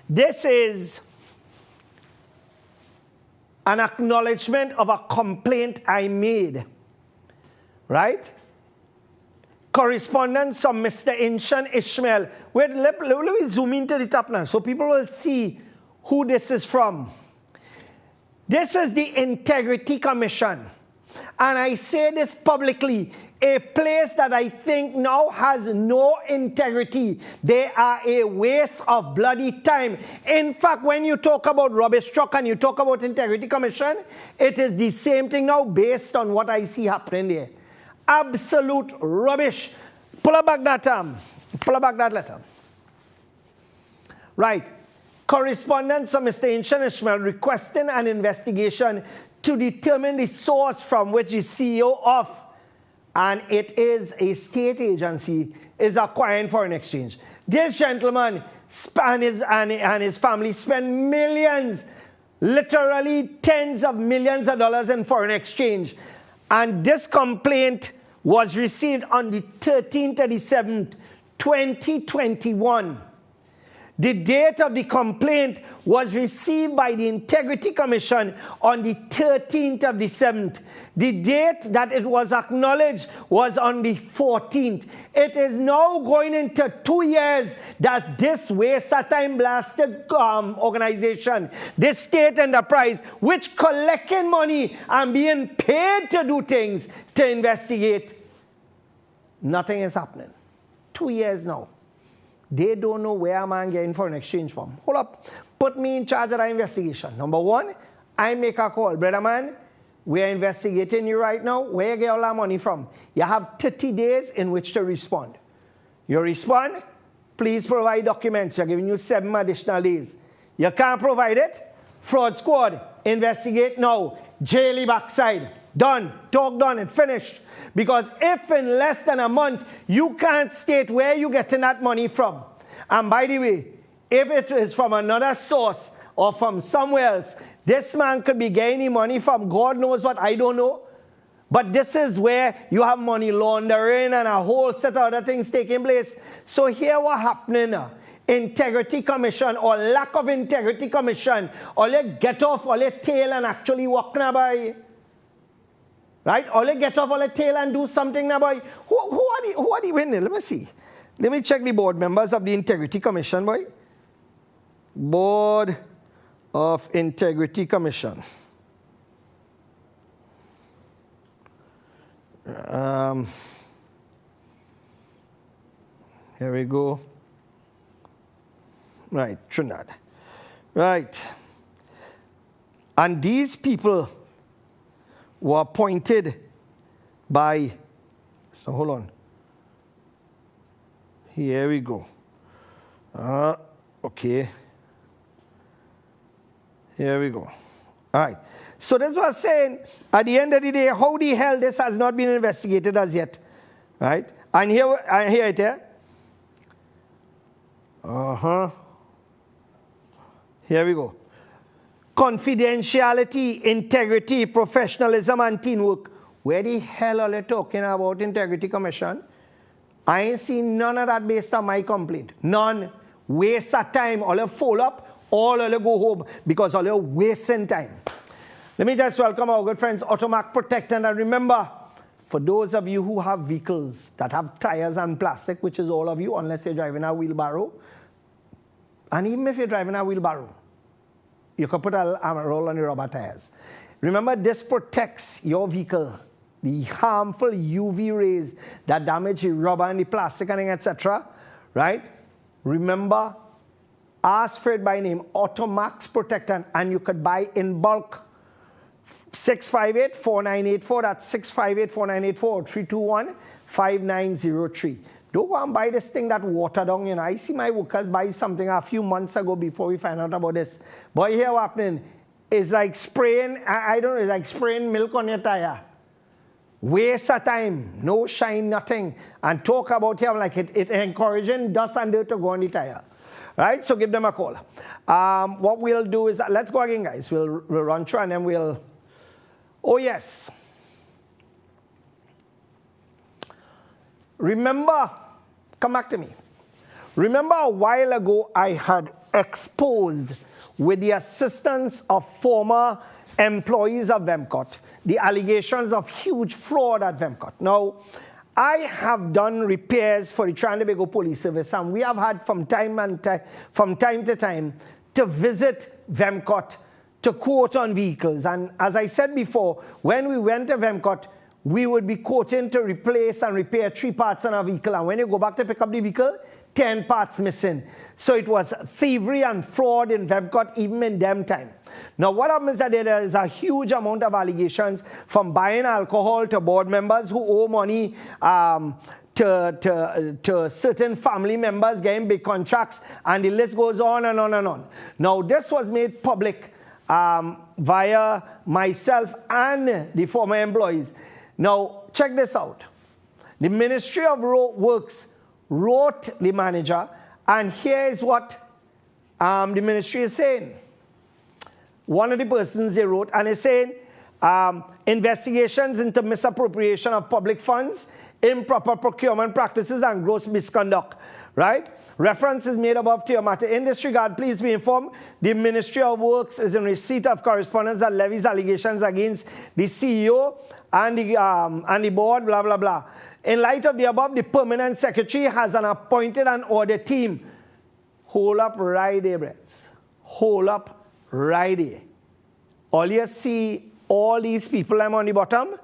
This is an acknowledgement of a complaint I made, right? Correspondence from Mr. Inshan Ishmael. Wait, let me zoom into the top now so people will see who this is from. This is the Integrity Commission. And I say this publicly, a place that I think now has no integrity. They are a waste of bloody time. In fact, when you talk about rubbish truck and you talk about Integrity Commission, it is the same thing now based on what I see happening there. Absolute rubbish. Pull back that letter. Right. Correspondence of Mr. Inshan Ishmael requesting an investigation to determine the source from which the CEO of, and it is a state agency, is acquiring foreign exchange. This gentleman and his family spend millions, literally tens of millions of dollars in foreign exchange. And this complaint was received on the 13th of the 7th, 2021. The date of the complaint was received by the Integrity Commission on the 13th of the 7th. The date that it was acknowledged was on the 14th. It is now going into 2 years that this waste of time blasted organization, this state enterprise, which collecting money and being paid to do things to investigate, nothing is happening. 2 years now. They don't know where a man getting foreign exchange from. Hold up. Put me in charge of that investigation. Number one, I make a call. Brother man, we are investigating you right now. Where you get all that money from? You have 30 days in which to respond. You respond, please provide documents. You're giving you 7 additional days. You can't provide it? Fraud squad, investigate now. Jail backside. Done. Talk done and finished. Because if in less than a month, you can't state where you're getting that money from. And by the way, if it is from another source or from somewhere else, this man could be getting money from God knows what, I don't know. But this is where you have money laundering and a whole set of other things taking place. So here what happening now? Integrity Commission or lack of Integrity Commission, or let get off or let tail and actually walk now by. Right? Or let get off or let tail and do something now boy. Who are the winning? Let me see. Let me check the board members of the Integrity Commission, boy. Board of Integrity Commission. Here we go. Right, Trinidad. Right. And these people were appointed by, so hold on. Here we go. Okay. Here we go. All right. So that's what I was saying. At the end of the day, how the hell this has not been investigated as yet? Right? And here it here. Here we go. Confidentiality, integrity, professionalism, and teamwork. Where the hell are they talking about Integrity Commission? I ain't seen none of that based on my complaint. None. Waste of time. All you fold up, all you go home because all you wasting time. Let me just welcome our good friends Automac Protect. And remember, for those of you who have vehicles that have tires and plastic, which is all of you, unless you're driving a wheelbarrow, and even if you're driving a wheelbarrow, you can put a roll on the rubber tires. Remember, this protects your vehicle. The harmful UV rays that damage the rubber and the plastic and etc. Right? Remember, ask for it by name, Automax Protectant, and you could buy in bulk. 658-4984, that's 658-4984, 321-5903. Don't go and buy this thing that water down, you know. I see my workers buy something a few months ago before we find out about this. But here what's happening is like spraying, I don't know, it's like spraying milk on your tire. Waste of time, no shine, nothing. And talk about here like it encouraging dust and dirt to go on the tire. Right? So give them a call. What we'll do is, let's go again, guys. We'll run through and then we'll, oh yes. remember, come back to me. Remember a while ago I had exposed, with the assistance of former employees of Vemcott, the allegations of huge fraud at Vemcott. Now, I have done repairs for the Trinidad and Tobago Police Service, and we have had from time to time to visit Vemcott to quote on vehicles. And as I said before, when we went to Vemcott, we would be quoting to replace and repair 3 parts on a vehicle, and when you go back to pick up the vehicle, 10 parts missing. So it was thievery and fraud in Vemcott even in them time. Now what happens is that there is a huge amount of allegations, from buying alcohol to board members who owe money to certain family members getting big contracts, and the list goes on and on and on. Now this was made public via myself and the former employees. Now check this out. The Ministry of Works wrote the manager, and here is what the ministry is saying. One of the persons they wrote, and is saying, investigations into misappropriation of public funds, improper procurement practices, and gross misconduct, right? Reference is made above to your matter. In this regard, please be informed, the Ministry of Works is in receipt of correspondence that levies allegations against the CEO and the board, blah, blah, blah. In light of the above, the permanent secretary has an appointed and audit team. Hold up right there, Brits. Hold up right there. All you see, all these people I'm on the bottom,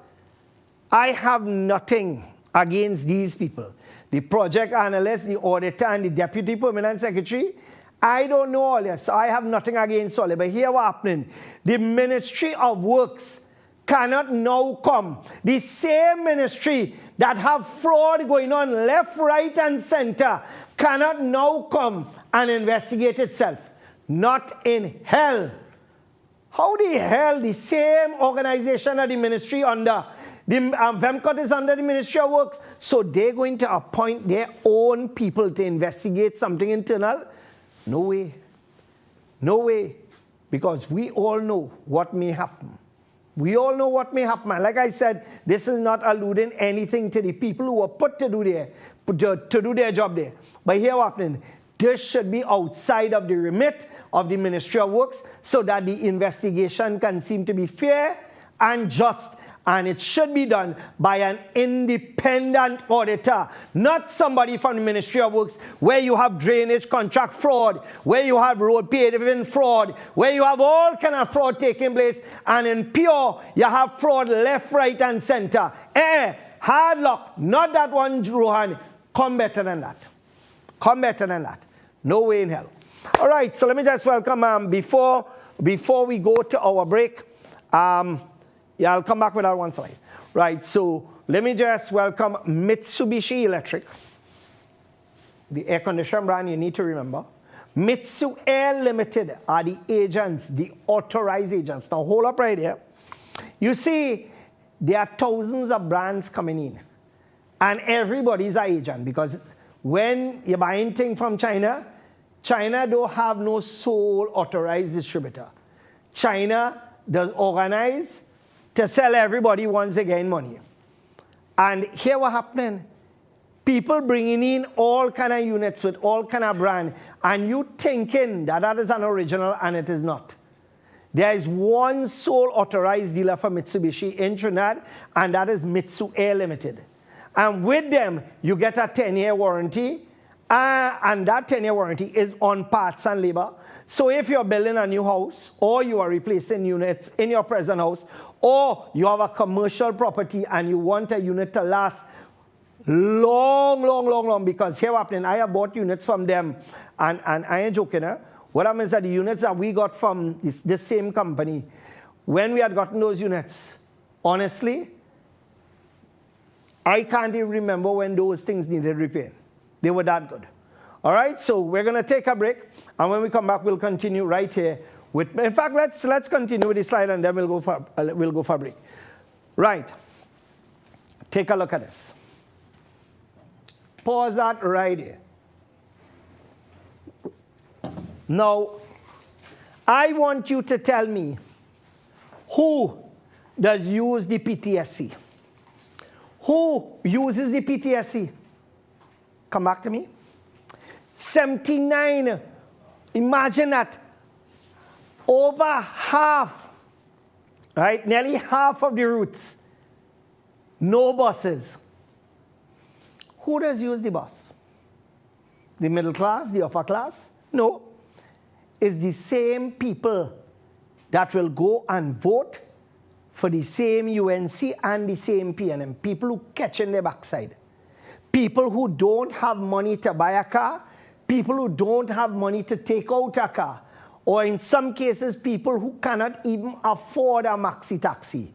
I have nothing against these people. The project analyst, the auditor, and the deputy permanent secretary, I don't know all this, so I have nothing against all it. But here what's happening. The Ministry of Works cannot now come. The same ministry that have fraud going on left, right, and center cannot now come and investigate itself. Not in hell. How the hell the same organization that the ministry under, the Vemcott is under the Ministry of Works, so they're going to appoint their own people to investigate something internal? No way. No way. Because we all know what may happen. We all know what may happen. And like I said, this is not alluding anything to the people who were put to do their job there. But here what's happening. This should be outside of the remit of the Ministry of Works, so that the investigation can seem to be fair and just. And it should be done by an independent auditor, not somebody from the Ministry of Works, where you have drainage contract fraud, where you have road paving fraud, where you have all kind of fraud taking place, and in pure, you have fraud left, right, and center. Hard luck, not that one, Rohan. Come better than that. Come better than that. No way in hell. All right, so let me just welcome, before we go to our break, yeah, I'll come back with that one slide. Right, so let me just welcome Mitsubishi Electric, the air conditioner brand you need to remember. Mitsu Air Limited are the agents, the authorized agents. Now hold up right here. You see, there are thousands of brands coming in, and everybody's an agent, because when you're buying things from China, China don't have no sole authorized distributor. China does organize to sell everybody once they gain money. And here what's happening. People bringing in all kind of units with all kind of brand, and you thinking that that is an original, and it is not. There is one sole authorized dealer for Mitsubishi in Trinidad, and that is Mitsu Air Limited. And with them, you get a 10-year warranty, and that 10-year warranty is on parts and labor. So if you're building a new house, or you are replacing units in your present house, or you have a commercial property and you want a unit to last long, because here happening, I have bought units from them, and I ain't joking, eh? What happens is that the units that we got from this same company, when we had gotten those units, honestly, I can't even remember when those things needed repair. They were that good. All right, so we're going to take a break, and when we come back, we'll continue right here with. In fact, let's continue with the slide, and then we'll go for a break. Right. Take a look at this. Pause that right here. Now, I want you to tell me who does use the PTSC. Who uses the PTSC? Come back to me. 79. Imagine that. Over half, right? Nearly half of the routes, no buses. Who does use the bus? The middle class, the upper class? No. It's the same people that will go and vote for the same UNC and the same PNM. People who catch in their backside. People who don't have money to buy a car. People who don't have money to take out a car. Or in some cases, people who cannot even afford a maxi taxi.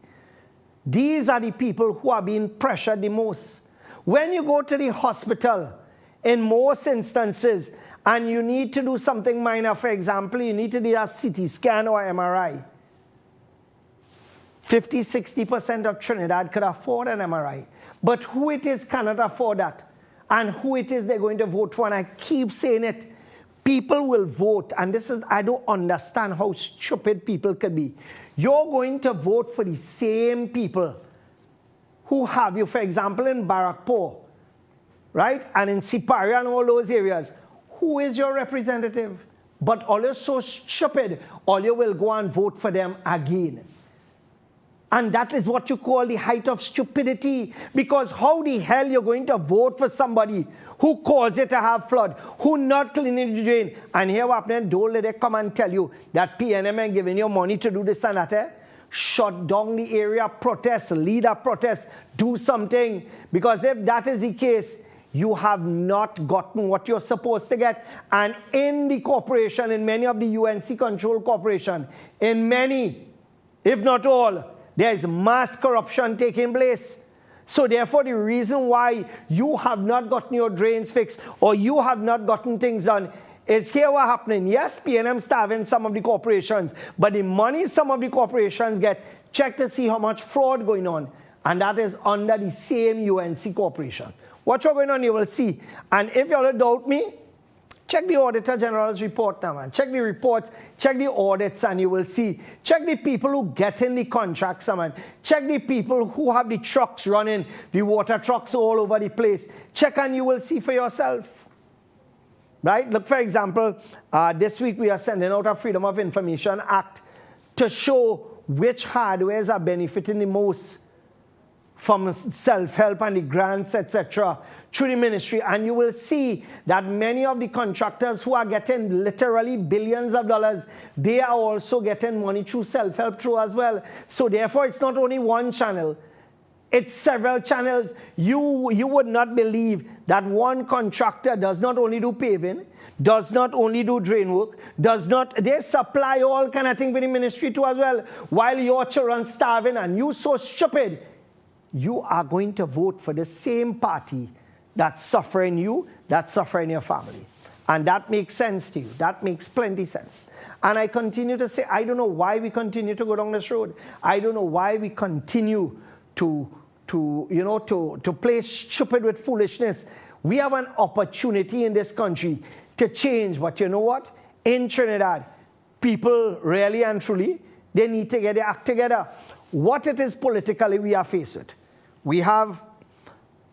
These are the people who are being pressured the most. When you go to the hospital, in most instances, and you need to do something minor, for example, you need to do a CT scan or MRI. 50-60% of Trinidad could afford an MRI. But who it is cannot afford that. And who it is they're going to vote for. And I keep saying it. People will vote. And this is, I don't understand how stupid people could be. You're going to vote for the same people who have you, for example, in Barrackpore, right? And in Siparia and all those areas. Who is your representative? But all you're so stupid, all you will go and vote for them again. And that is what you call the height of stupidity. Because how the hell you're going to vote for somebody who caused it to have flood, who not cleaning the drain? And here what happened, don't let them come and tell you that PNM are giving you money to do this and that. Shut down the area, protest, lead a protest, do something. Because if that is the case, you have not gotten what you're supposed to get. And in the corporation, in many of the UNC-controlled corporation, in many, if not all, there is mass corruption taking place. So therefore, the reason why you have not gotten your drains fixed or you have not gotten things done is here what happening. Yes, PNM starving some of the corporations, but the money some of the corporations get, check to see how much fraud going on. And that is under the same UNC corporation. What's going on, you will see. And if you all doubt me, check the Auditor General's report now, man. Check the reports, check the audits, and you will see. Check the people who get in the contracts, man. Check the people who have the trucks running, the water trucks all over the place. Check and you will see for yourself. Right? Look, for example, this week we are sending out a Freedom of Information Act to show which hardwares are benefiting the most from self-help and the grants, etc., through the ministry. And you will see that many of the contractors who are getting literally billions of dollars, they are also getting money through self-help through as well. So therefore, it's not only one channel. It's several channels. You would not believe that one contractor does not only do paving, does not only do drain work, they supply all kind of things with the ministry too as well. While your children starving and you so stupid, you are going to vote for the same party that's suffering you, that's suffering your family. And that makes sense to you. That makes plenty sense. And I continue to say, I don't know why we continue to go down this road. I don't know why we continue to play stupid with foolishness. We have an opportunity in this country to change. But you know what? In Trinidad, people really and truly, they need to get their act together. What it is politically we are faced with. We have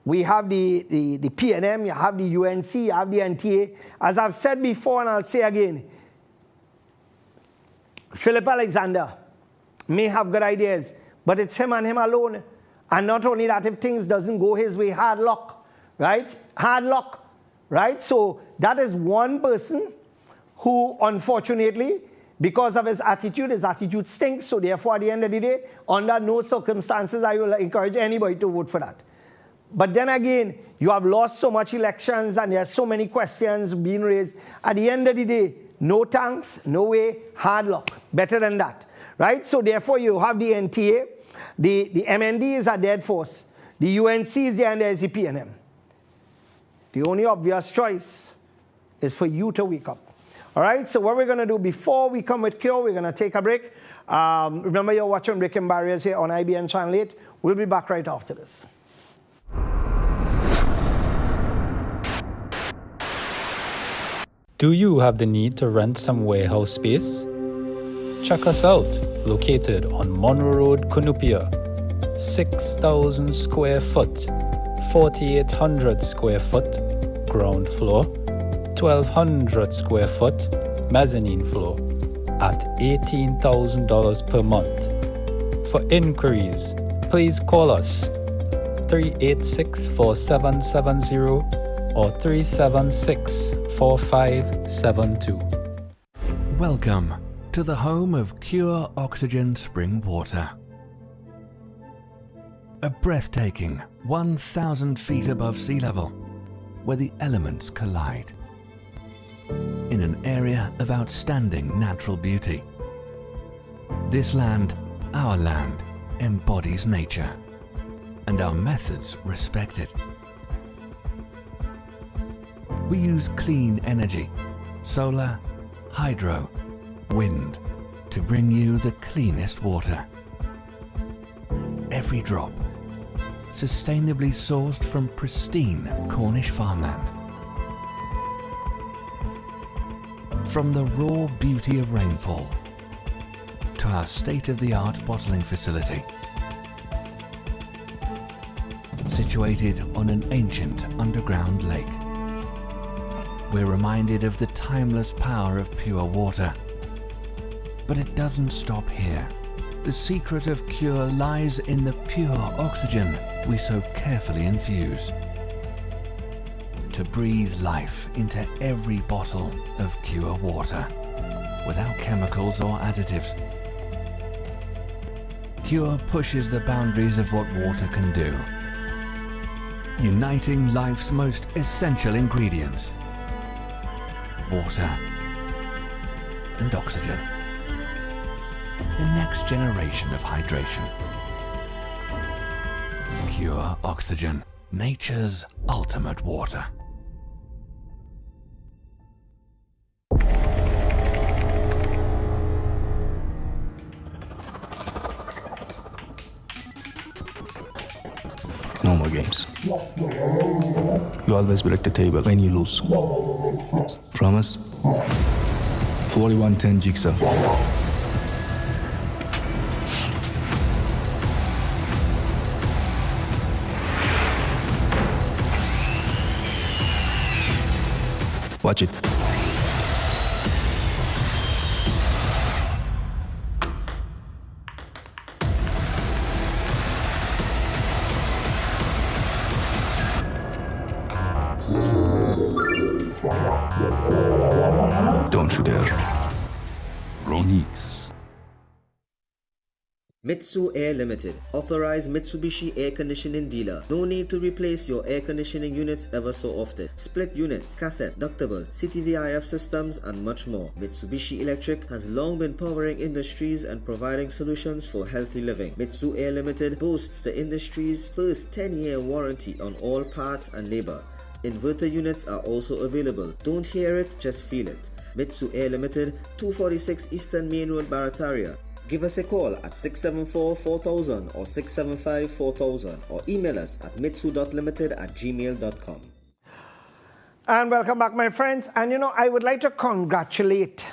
the PNM, you have the UNC, you have the NTA. As I've said before, and I'll say again, Philip Alexander may have good ideas, but it's him and him alone. And not only that, if things doesn't go his way, hard luck, right? Hard luck, right? So that is one person who, unfortunately, because of his attitude stinks. So therefore, at the end of the day, under no circumstances, I will encourage anybody to vote for that. But then again, you have lost so much elections and there's so many questions being raised. At the end of the day, no thanks, no way, hard luck. Better than that, right? So therefore, you have the NTA. The MND is a dead force. The UNC is there and there's the PNM. The only obvious choice is for you to wake up. All right, so what we're going to do before we come with Cure, we're going to take a break. Remember, you're watching Breaking Barriers here on IBN Channel 8. We'll be back right after this. Do you have the need to rent some warehouse space? Check us out, located on Monroe Road, Cunupia. 6,000 square foot, 4,800 square foot, ground floor, 1,200 square foot mezzanine floor at $18,000 per month. For inquiries, please call us 386-4770 or 376-4572. Welcome to the home of Cure Oxygen Spring Water. A breathtaking 1,000 feet above sea level, where the elements collide. In an area of outstanding natural beauty. This land, our land, embodies nature, and our methods respect it. We use clean energy, solar, hydro, wind, to bring you the cleanest water. Every drop, sustainably sourced from pristine Cornish farmland. From the raw beauty of rainfall to our state-of-the-art bottling facility, situated on an ancient underground lake. We're reminded of the timeless power of pure water. But it doesn't stop here. The secret of cure lies in the pure oxygen we so carefully infuse. To breathe life into every bottle of Cure water, without chemicals or additives. Cure pushes the boundaries of what water can do, uniting life's most essential ingredients: water and oxygen. The next generation of hydration. Cure Oxygen, nature's ultimate water. No more games. You always break the table when you lose. Promise? 4110 Jigsaw. Watch it. Don't you dare. Ronix. Mitsu Air Limited, authorized Mitsubishi air conditioning dealer. No need to replace your air conditioning units ever so often. Split units, cassette, ductable, CTVIF systems, and much more. Mitsubishi Electric has long been powering industries and providing solutions for healthy living. Mitsu Air Limited boasts the industry's first 10-year warranty on all parts and labor. Inverter units are also available. Don't hear it, just feel it. Mitsu Air Limited, 246 Eastern Main Road, Barataria. Give us a call at 674-4000 or 675-4000 or email us at mitsu.limited@gmail.com. And welcome back, my friends. And I would like to congratulate,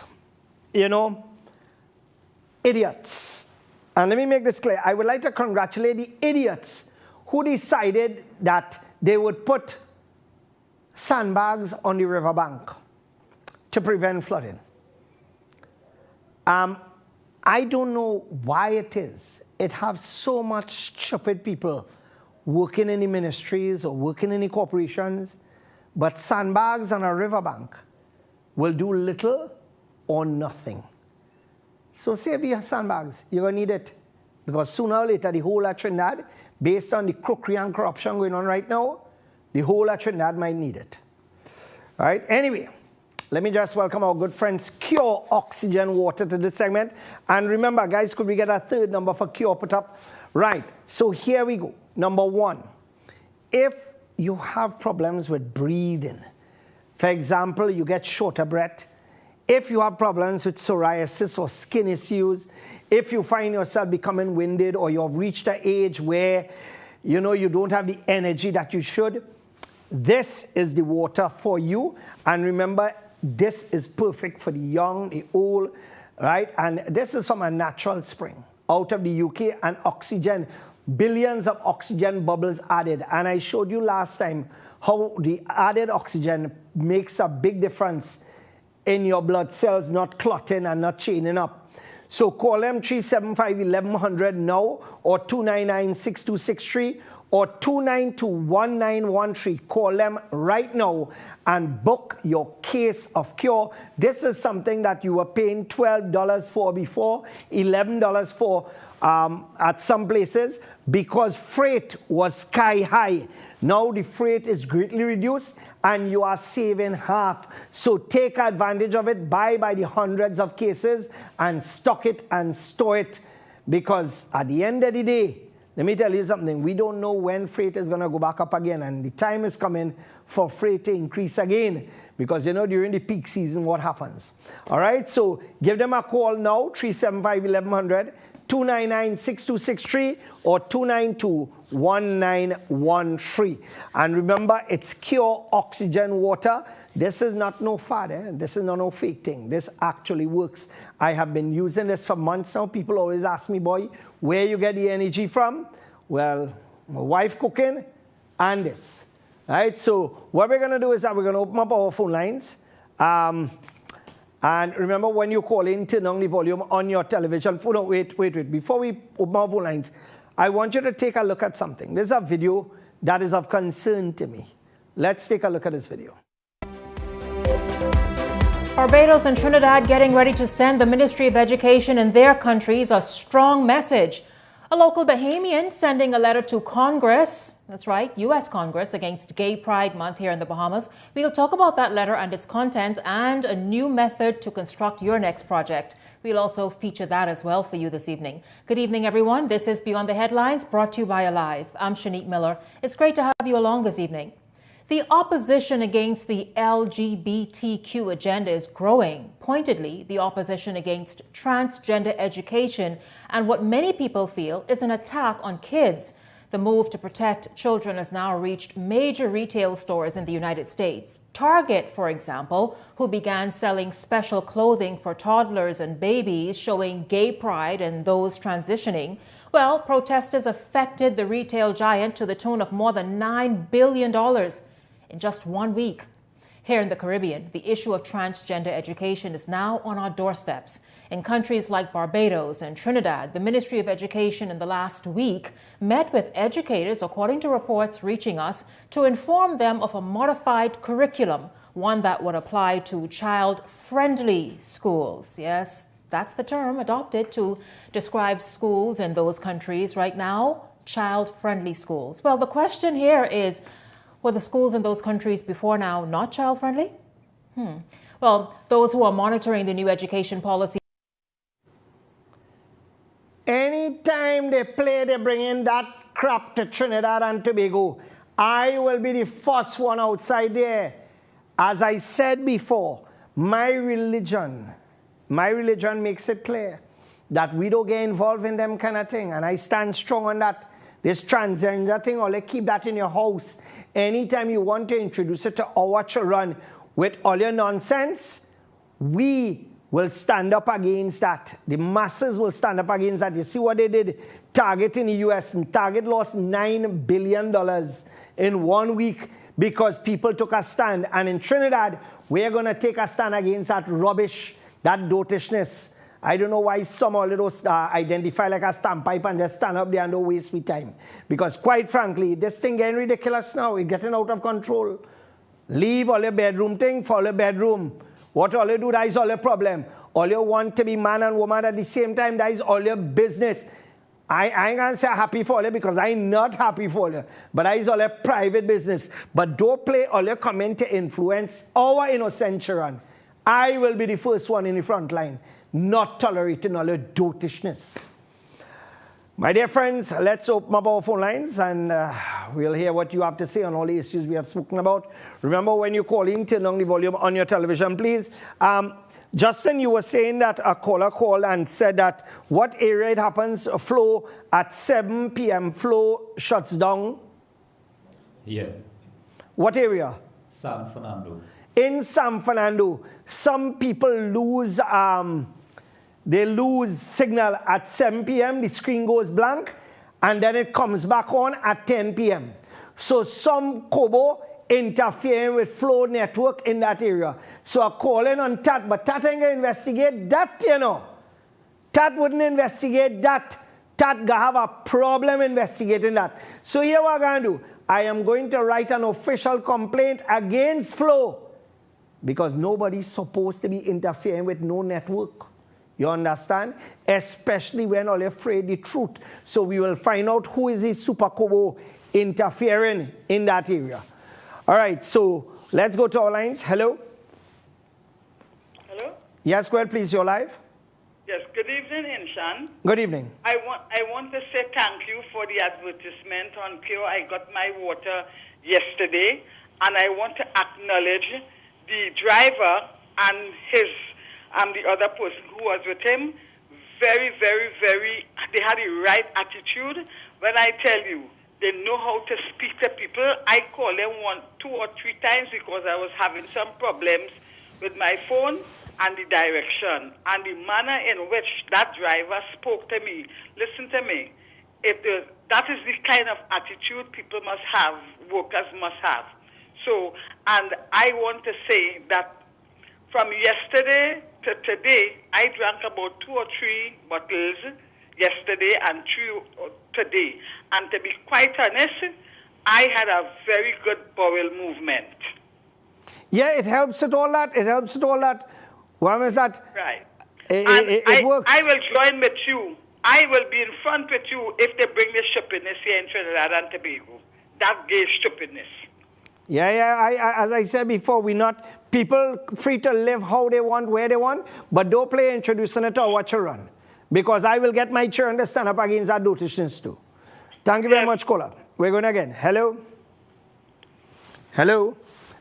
idiots. And let me make this clear. I would like to congratulate the idiots who decided that they would put sandbags on the riverbank to prevent flooding. I don't know why it is. It has so much stupid people working in the ministries or working in the corporations, but sandbags on a riverbank will do little or nothing. So save your sandbags. You're going to need it. Because sooner or later, the whole of Trinidad, based on the crookery and corruption going on right now, the whole of Trinidad might need it. All right? Anyway, let me just welcome our good friends Cure Oxygen Water to this segment. And remember, guys, could we get a third number for Cure put up? Right. So here we go. Number one, if you have problems with breathing, for example, you get shorter breath, if you have problems with psoriasis or skin issues, if you find yourself becoming winded or you've reached an age where, you don't have the energy that you should, this is the water for you. And remember, this is perfect for the young, the old, right? And this is from a natural spring out of the UK, and oxygen, billions of oxygen bubbles added. And I showed you last time how the added oxygen makes a big difference in your blood cells not clotting and not chaining up. So call them 375-1100 now, or 299-6263, or 292-1913. Call them right now and book your case of cure. This is something that you were paying $12 for before, $11 for at some places, because freight was sky high. Now the freight is greatly reduced and you are saving half. So take advantage of it, buy by the hundreds of cases and stock it and store it, because at the end of the day, let me tell you something, we don't know when freight is going to go back up again, and the time is coming for freight to increase again, because you know during the peak season what happens. All right, so give them a call now, 375-1100, 299-6263, or 292-1913. And remember, it's pure oxygen water. This is not no fad, this is not no fake thing. This actually works. I have been using this for months now. People always ask me, boy, where you get the energy from? Well, my wife cooking and this. All right, so what we're going to do is that we're going to open up our phone lines. And remember, when you call in, turn on the volume on your television. Oh, no, wait. Before we open our phone lines, I want you to take a look at something. There's a video that is of concern to me. Let's take a look at this video. Barbados and Trinidad getting ready to send the Ministry of Education in their countries a strong message. A local Bahamian sending a letter to Congress, that's right, U.S. Congress, against Gay Pride Month here in the Bahamas. We'll talk about that letter and its contents and a new method to construct your next project. We'll also feature that as well for you this evening. Good evening, everyone. This is Beyond the Headlines, brought to you by Alive. I'm Shanique Miller. It's great to have you along this evening. The opposition against the LGBTQ agenda is growing. Pointedly, the opposition against transgender education and what many people feel is an attack on kids. The move to protect children has now reached major retail stores in the United States. Target, for example, who began selling special clothing for toddlers and babies showing gay pride and those transitioning. Well, protesters affected the retail giant to the tune of more than $9 billion in just 1 week. Here in the Caribbean, the issue of transgender education is now on our doorsteps. In countries like Barbados and Trinidad, the Ministry of Education in the last week met with educators, according to reports reaching us, to inform them of a modified curriculum, one that would apply to child-friendly schools. Yes, that's the term adopted to describe schools in those countries right now, child-friendly schools. Well, the question here is, were the schools in those countries before now not child-friendly? Well, those who are monitoring the new education policy. Anytime they bring in that crap to Trinidad and Tobago, I will be the first one outside there. As I said before, my religion makes it clear that we don't get involved in them kind of thing. And I stand strong on that. This transgender thing, or keep that in your house. Anytime you want to introduce it to our children with all your nonsense, we will stand up against that. The masses will stand up against that. You see what they did? Target in the US, and Target lost $9 billion in 1 week because people took a stand. And in Trinidad, we're going to take a stand against that rubbish, that dotishness. I don't know why some of those identify like a standpipe and just stand up there and don't waste my time. Because quite frankly, this thing getting ridiculous now. It's getting out of control. Leave all your bedroom thing for all your bedroom. What all you do, that is all your problem. All you want to be man and woman at the same time, that is all your business. I ain't going to say happy for you because I'm not happy for you. But that is all your private business. But don't play all your comment to influence our innocent children. I will be the first one in the front line, not tolerating all your dotishness. My dear friends, let's open up our phone lines and we'll hear what you have to say on all the issues we have spoken about. Remember, when you call in, turn on the volume on your television, please. Justin, you were saying that a caller called and said that what area it happens, flow at 7 p.m., flow shuts down. Yeah. What area? San Fernando. In San Fernando, some people lose... they lose signal at 7 p.m., the screen goes blank, and then it comes back on at 10 p.m. So some Kobo interfering with flow network in that area. So I'm calling on TAT, but TAT ain't going to investigate that, you know. TAT wouldn't investigate that. TAT gonna have a problem investigating that. So here what I'm going to do. I am going to write an official complaint against flow because nobody's supposed to be interfering with no network. You understand? Especially when all afraid the truth. So we will find out who is this Super Kobo interfering in that area. All right, so let's go to our lines. Hello? Hello? Yes, go ahead, please. You're live. Yes, good evening, Inshan. Good evening. I want to say thank you for the advertisement on Pure. I got my water yesterday, and I want to acknowledge the driver and the other person who was with him. Very, very, very, they had the right attitude. When I tell you, they know how to speak to people. I called them 2 or 3 times because I was having some problems with my phone and the direction and the manner in which that driver spoke to me. Listen to me. That is the kind of attitude people must have, workers must have. So, and I want to say that from yesterday to today, I drank about 2 or 3 bottles yesterday and 3 today. And to be quite honest, I had a very good bowel movement. Yeah, it helps with all that. It helps with all that. What is that? Right. It works. I will join with you. I will be in front with you if they bring the stupidness here in Trinidad and Tobago. That gay stupidness. Yeah. As I said before, we're not people free to live how they want, where they want, but don't play introducing it or watch a run. Because I will get my children to stand up against that dotishness too. Thank you very much, caller. We're going again. Hello? Hello?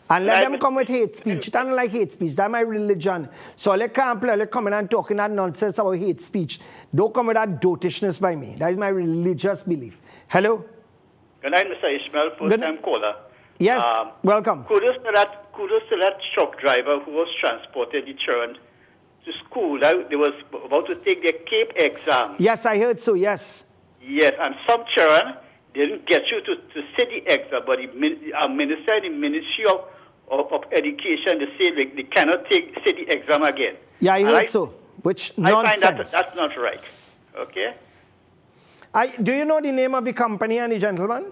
And let them come with hate speech. It doesn't like hate speech. That's my religion. So let come in and talking that nonsense about hate speech. Don't come with that dotishness by me. That is my religious belief. Hello? Good night, Mr. Ishmael, first-time caller. Yes, welcome. Kudos to that truck driver who was transporting the children to school. They was about to take their CAPE exam. Yes, I heard so, yes. Yes, and some children didn't get you to sit the exam, but the minister in the Ministry of Education, they say they cannot sit the exam again. Yeah, I heard so, which nonsense. I find that's not right, okay? Do you know the name of the company and the gentleman?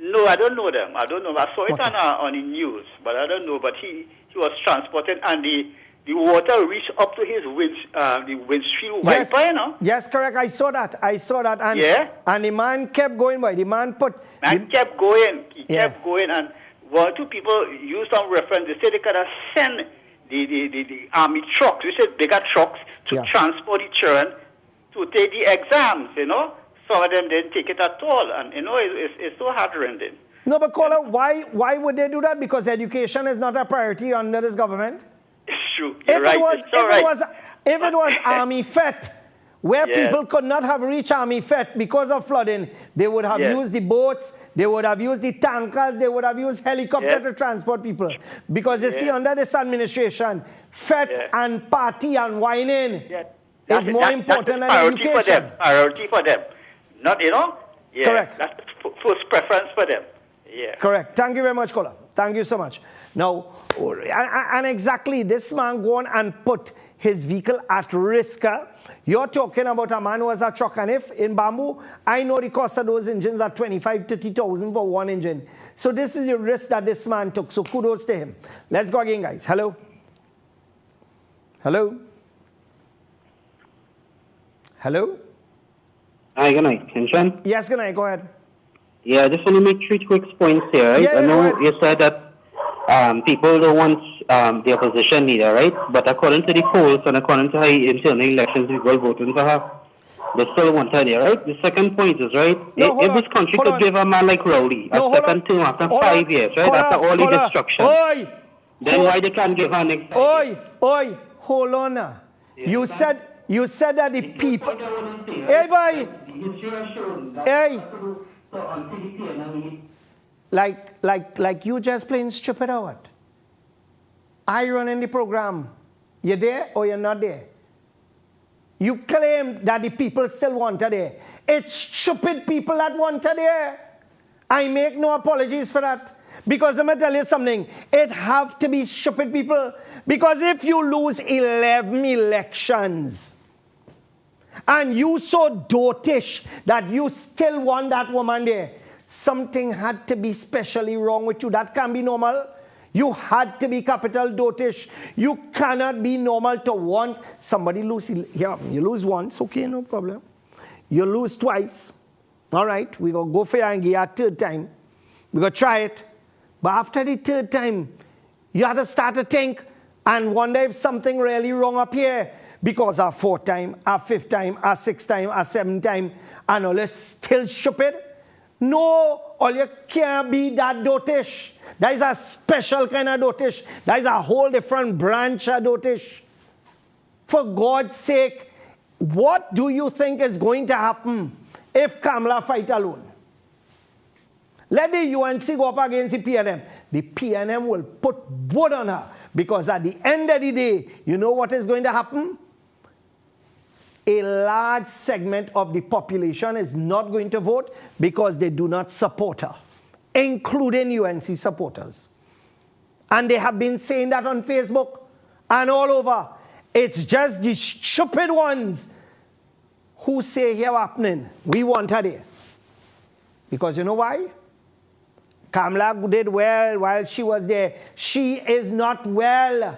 No, I don't know them. I don't know. I saw it on the news, but I don't know. But he was transported, and the water reached up to his the windshield wiper, you know? Yes, correct. I saw that. And, and the man kept going by. The man kept going. He kept going, and 1 or 2 people used some reference. They said they could have sent the army trucks, we said bigger trucks, to transport the children to take the exams, you know? Some of them didn't take it at all, and, you know, it's so heart-rending. No, but caller, why would they do that? Because education is not a priority under this government. It's true. You're right. If it was Army FET, where people could not have reached Army FET because of flooding, they would have used the boats, they would have used the tankers, they would have used helicopters to transport people. Because you see, under this administration, FET and party and whining is more important than education. Priority for them. Not, you know? Yeah, correct. That's first preference for them. Yeah. Correct. Thank you very much, caller. Thank you so much. Now, and exactly, this man go on and put his vehicle at risk. You're talking about a man who has a truck, and if in Bamboo, I know the cost of those engines are 25,000 to 30,000 for one engine. So this is the risk that this man took. So kudos to him. Let's go again, guys. Hello? Hello? Hello? Hi, good night. Kinshan? Yes, good night. Go ahead. Yeah, I just want to make 3 quick points here, right? I know you said that people don't want their opposition leader, right? But according to the polls and according to how internal elections people voting for her, they still want her there, right? The second point is, right, if this country could give a man like Rowley a second term after 5 years, right, after all the destruction, then why they can't give her next 5 years? Hold on now. You said that the people... Hey, boy! Hey! Like you just playing stupid or what? I running the program. You there or you're not there? You claim that the people still want her there. It's stupid people that want her there. I make no apologies for that. Because let me tell you something. It have to be stupid people. Because if you lose 11 elections and you so dotish that you still want that woman there, something had to be specially wrong with you. That can't be normal. You had to be capital dotish. You cannot be normal to want somebody lose. Yeah, you lose once, okay, no problem. You lose twice. All right, we're going to go for you and give you a third time. We're going to try it. But after the third time, you have to start to think and wonder if something really wrong up here. Because our fourth time, our fifth time, our sixth time, our seventh time, and all is still stupid. No, all you can't be that dotish. That is a special kind of dotish. That is a whole different branch of dotish. For God's sake, what do you think is going to happen if Kamala fight alone? Let the UNC go up against the PNM. The PNM will put wood on her. Because at the end of the day, you know what is going to happen? A large segment of the population is not going to vote because they do not support her, including UNC supporters. And they have been saying that on Facebook and all over. It's just the stupid ones who say here happening, we want her there. Because you know why? Kamala did well while she was there. She is not well.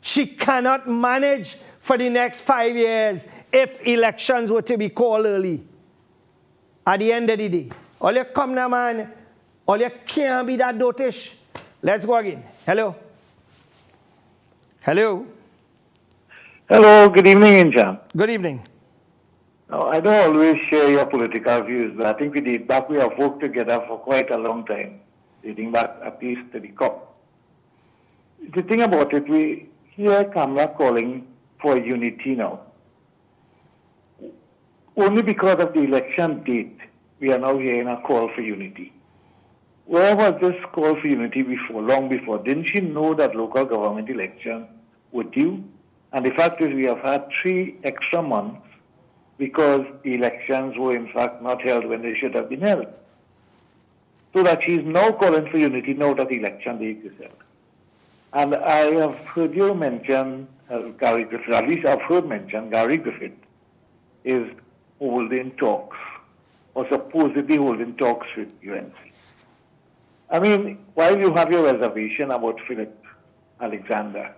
She cannot manage for the next 5 years if elections were to be called early. At the end of the day. All you come now, man. All you can't be that dotish. Let's go again. Hello. Hello. Hello, good evening, Injan. Good evening. Now, I don't always share your political views, but I think we have worked together for quite a long time, dating back at least to the COP. The thing about it, we hear Kamala calling for unity now. Only because of the election date, we are now hearing a call for unity. Where was this call for unity before, long before? Didn't she know that local government elections were due? And the fact is we have had 3 extra months because the elections were in fact not held when they should have been held. So that she's now calling for unity now that the election date is held. And I have heard you mention Gary Griffith, at least I've heard mention Gary Griffith is holding talks, or supposedly holding talks with UNC. I mean, while you have your reservation about Philip Alexander,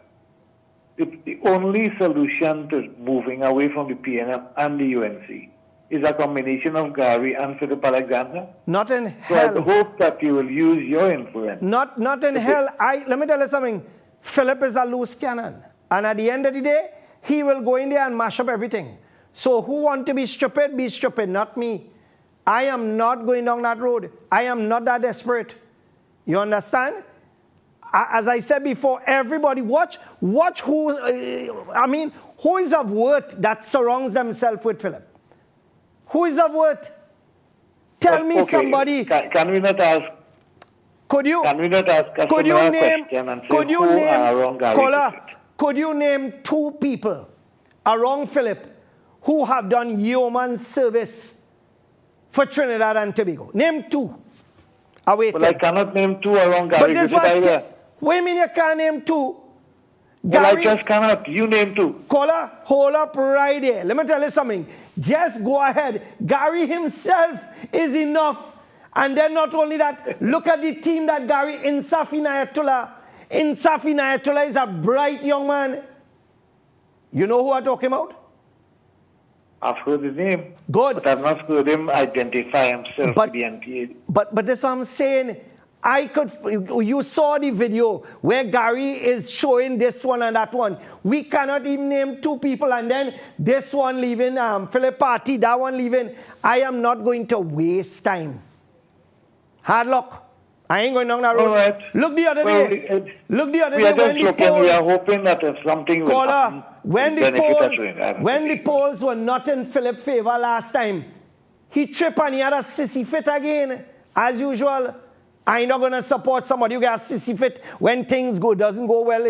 the only solution to moving away from the PNM and the UNC is a combination of Gary and Philip Alexander. Not in so hell. I hope that you will use your influence. Not in hell. Let me tell you something. Philip is a loose cannon. And at the end of the day, he will go in there and mash up everything. So who want to be stupid, not me. I am not going down that road. I am not that desperate. You understand? As I said before, everybody watch who, who is of worth that surrounds themselves with Philip? Who is of worth? Tell me somebody. Can we not ask? Could you? Can we not ask a similar question and say who are around Gary? Caller, could you name 2 people around Philip who have done yeoman service for Trinidad and Tobago? Name 2. Well, I cannot name 2 around Gary. Wait a minute, you can't name 2. Well, Gary, I just cannot. You name 2. Caller, hold up right there. Let me tell you something. Just go ahead. Gary himself is enough. And then not only that, look at the team that Gary Insafi Nayatullah. Insafi Nayatullah is a bright young man. You know who I'm talking about? I've heard his name. Good. But I've not heard him identify himself to the NPA. But that's what I'm saying. You saw the video where Gary is showing this one and that one. We cannot even name 2 people and then this one leaving, Philip Party, that one leaving. I am not going to waste time. Hard luck. I ain't going down that road. All right. Look the other day. Look the other day. We are just looking. We are hoping that if something will happen, when the polls were not in Philip's favor last time, he tripped and he had a sissy fit again. As usual, I'm not going to support somebody who gets a sissy fit when things doesn't go well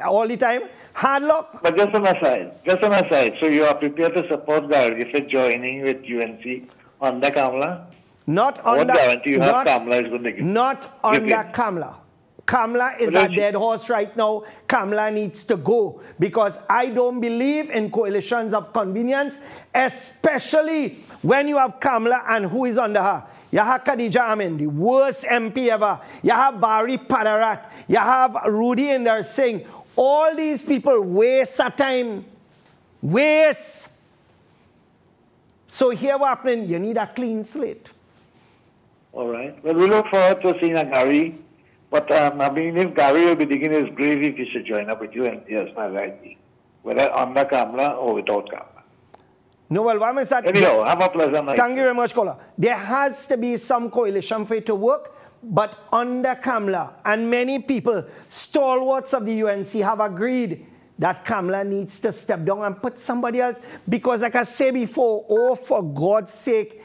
all the time. Hard luck. But just an aside. So you are prepared to support Gary if it's joining with UNC under Kamala? Not I won't under. guarantee you have Kamala is going to give. Not under Kamala. Kamala is a dead horse right now. Kamala needs to go because I don't believe in coalitions of convenience, especially when you have Kamala and who is under her. You have Khadija Amin, the worst MP ever. You have Barry Padarat. You have Rudy Inder Singh. All these people waste of time. Waste. So here what happening? You need a clean slate. All right. Well, we look forward to seeing a Gary. But I mean, if Gary will be digging his grave, if he should join up with you, and yes, my right, whether under Kamala or without Kamala. No, well, what is that? Anyhow, have a pleasant night. Thank you very much, caller. There has to be some coalition for it to work, but under Kamala, and many people, stalwarts of the UNC, have agreed that Kamala needs to step down and put somebody else. Because like I said before, oh, for God's sake,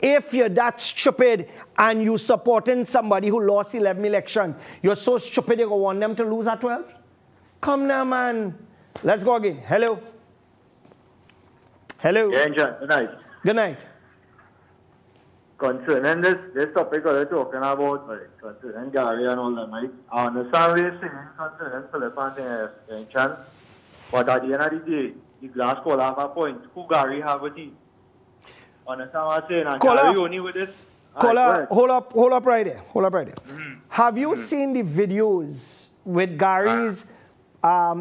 if you're that stupid and you're supporting somebody who lost 11 elections, you're so stupid you want them to lose at 12? Come now, man. Let's go again. Hello. Hello. Yeah, John. Good night. Good night. Concerning this topic we're talking about, concerning Gary and all that, right? I understand what you're saying concerning Philip and the extension, but at the end of the day, the glass call have a point. Who Gary have with him? Understand what I'm saying? And Gary only with this. Caller, hold up right there. Hold up right there. Have you seen the videos with Gary's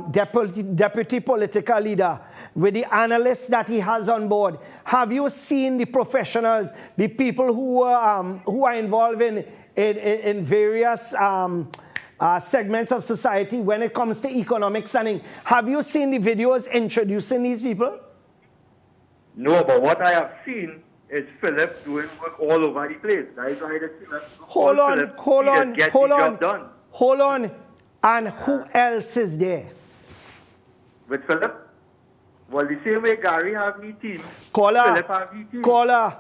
deputy political leader, with the analysts that he has on board? Have you seen the professionals, the people who are involved in various segments of society when it comes to economic planning? Have you seen the videos introducing these people? No, but what I have seen is Philip doing work all over the place. That is why Hold on. And who else is there? With Philip? Well, the same way Gary have his team. Philip have his team. Caller.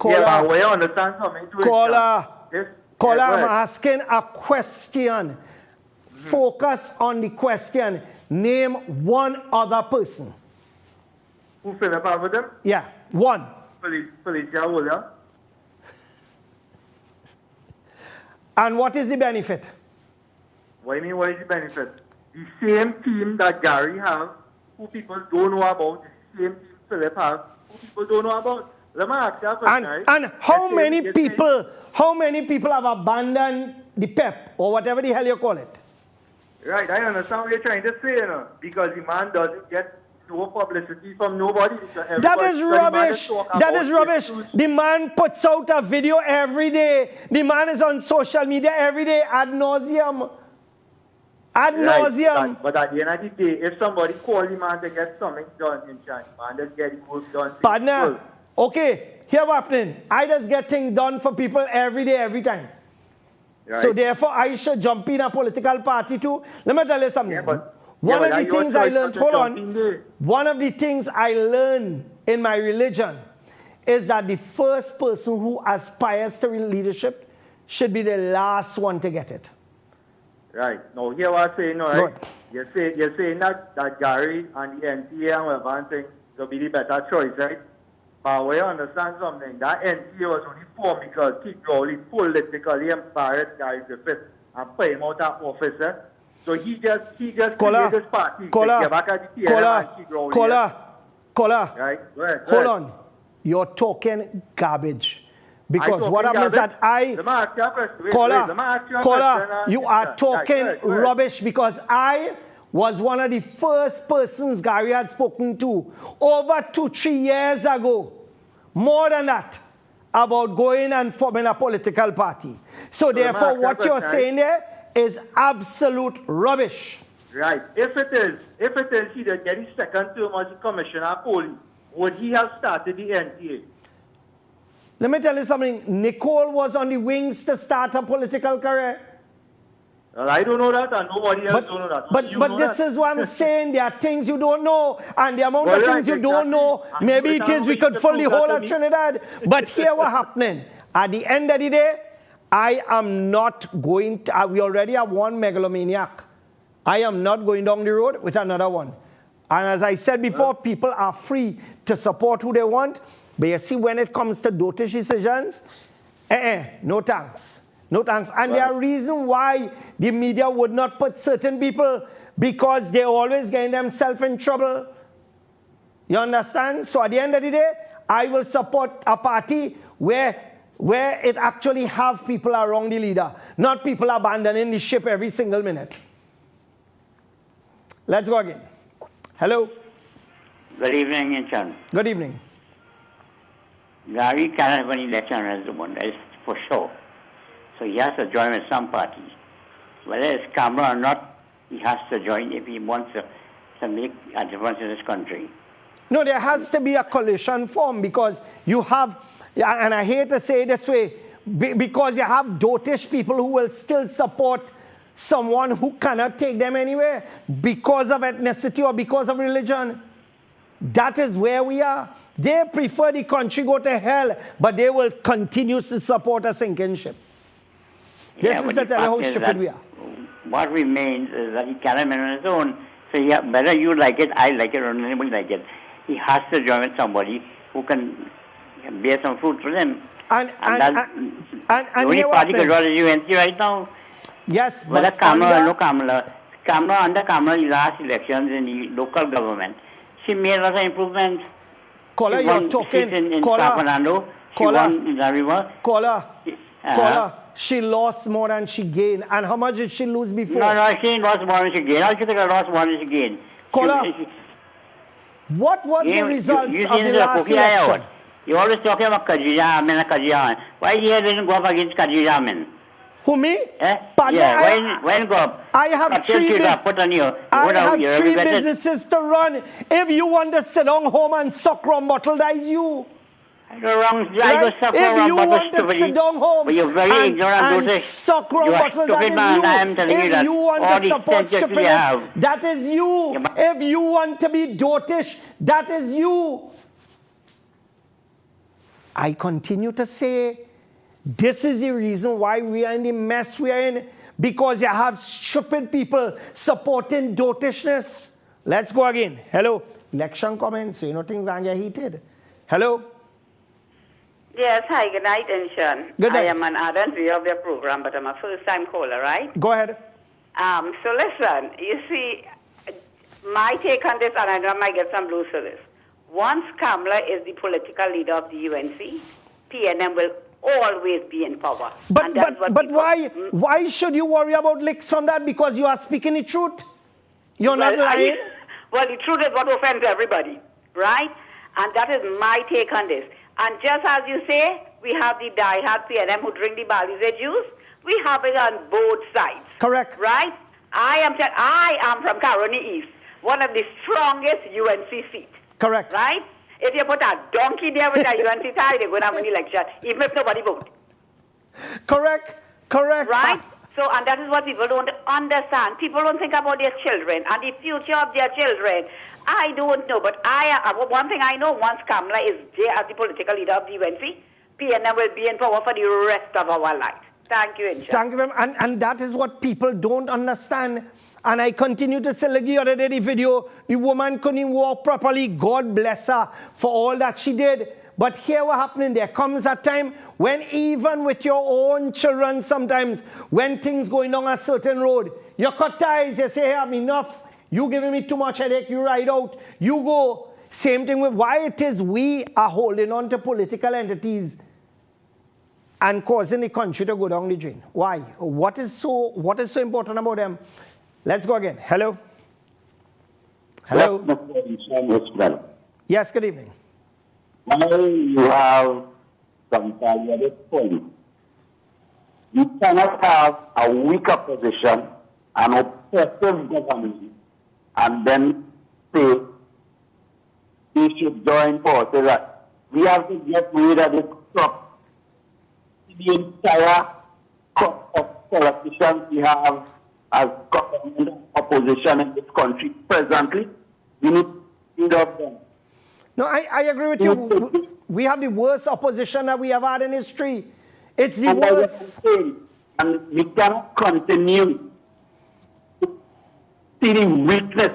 Yeah, but we understand something to it. Caller, I'm asking a question. Focus on the question. Name one other person. Who Philip have with them? Yeah, one. Felicia Wola. And what is the benefit? What do you mean, what is the benefit? The same team that Gary have, who people don't know about, the same team Philip have, who people don't know about. Let me ask you a question, right? And how many people have abandoned the PEP, or whatever the hell you call it? Right, I understand what you're trying to say, you know, because the man doesn't get no publicity from nobody. That is rubbish. That is rubbish. The man puts out a video every day. The man is on social media every day ad nauseum. Ad nauseum. But at the end of the day, if somebody calls the man to get something done in China, man just get the work done. Partner, okay, here what happening. I just get things done for people every day, every time. Right. So therefore, I should jump in a political party too. Let me tell you something. One of the things I learned, one of the things I learned in my religion is that the first person who aspires to leadership should be the last one to get it. Right. Now, here what I'm saying, right? You're saying that Gary and the NTA and one thing will be the better choice, right? But we understand something. That NTA was only formed because Keith Rowley politically empowered Gary Griffith and put him out of office, eh? So he just created this party. Right? Hold on. You're talking garbage. Because what happens is that you are talking rubbish, because I was one of the first persons Gary had spoken to over 2-3 years ago, more than that, about going and forming a political party. So therefore what you're saying there is absolute rubbish. Right. If it is he that get his second term as commissioner of police, would he have started the NTA? Let me tell you something. Nicole was on the wings to start her political career. Well, I don't know that, and nobody else don't know that. But this is what I'm saying. There are things you don't know, and the amount of things you don't know, maybe it is we could fill the whole of Trinidad. But here what's happening. At the end of the day, I am not going to, we already have one megalomaniac. I am not going down the road with another one. And as I said before, people are free to support who they want. But you see, when it comes to dotish decisions, No thanks. No thanks. And there are reasons why the media would not put certain people, because they're always getting themselves in trouble. You understand? So at the end of the day, I will support a party where it actually have people around the leader, not people abandoning the ship every single minute. Let's go again. Hello. Good evening, Inchan. Good evening. Gary cannot have an election as the one, that is for sure. So he has to join with some parties. Whether it's Kamala or not, he has to join if he wants to make a difference in this country. No, there has to be a coalition formed, because you have, and I hate to say it this way, because you have dotish people who will still support someone who cannot take them anywhere because of ethnicity or because of religion. That is where we are. They prefer the country go to hell, but they will continue to support a sinking ship. This is to tell you how stupid we are. What remains is that he cannot manage on his own. So whether you like it, I like it, or anybody like it, he has to join with somebody who can bear some fruit for him. And the only party control is UNC right now. Yes, whether Kamala or no Kamala. Kamala, under Kamala's last elections in the local government, she made a lot of improvements. Caller, you're talking. In San Fernando. She won in the river. Caller, she lost more than she gained. And how much did she lose before? No, she lost more than she gained. How she could have lost more than she gained? Caller, what was the results of the last election? You're always talking about Kajiraman. Why he didn't go up against Kajiraman? Who, me? Yeah, when go up? I have three businesses to run. If you want to sit down home and suck rum bottle, that is you. If you want to sit down home and suck rum bottle, that is you. If you want to support stupidness, that is you. If you want to be dotish, that is you. I continue to say, this is the reason why we are in the mess we are in, because you have stupid people supporting dotishness. Let's go again. Hello. Election comments, so you know things can get heated. Hello. Yes, hi, good night, Inshan. Good night. I am an ardent viewer of your program, but I'm a first-time caller, right? Go ahead. So listen, you see, my take on this, and I know I might get some blues for this. Once Kamala is the political leader of the UNC, PNM will always be in power. But why should you worry about licks from that? Because you are speaking the truth. You're not lying. Well, the truth is what offends everybody, right? And that is my take on this. And just as you say, we have the diehard PNM who drink the Balize juice. We have it on both sides. Correct. Right? I am from Caroni East, one of the strongest UNC seats. Correct. Right? If you put a donkey there with a UNC tie, they're going to have an election, even if nobody votes. Correct. Correct. Right? So, and that is what people don't understand. People don't think about their children and the future of their children. I don't know, but one thing I know, once Kamala is there as the political leader of the UNC, PNM will be in power for the rest of our life. Thank you, Insha. Thank you very much. And that is what people don't understand. And I continue to say, like the other day, the video, the woman couldn't walk properly. God bless her for all that she did. But here what happening, there comes a time when even with your own children sometimes, when things going down a certain road, you cut ties, you say, hey, I'm enough. You giving me too much headache, you ride out, you go. Same thing with why it is we are holding on to political entities and causing the country to go down the drain. Why? What is so important about them? Let's go again. Hello. Hello. Yes, good evening. Now you have some valid point. You cannot have a weak opposition, an oppressive government, and then say we should join forces. We have to get rid of this crop. The entire crop of politicians we have as government opposition in this country presently, we need to rid of them. No, I agree with you. We have the worst opposition that we have had in history. It's the worst. And we cannot continue to see the weakness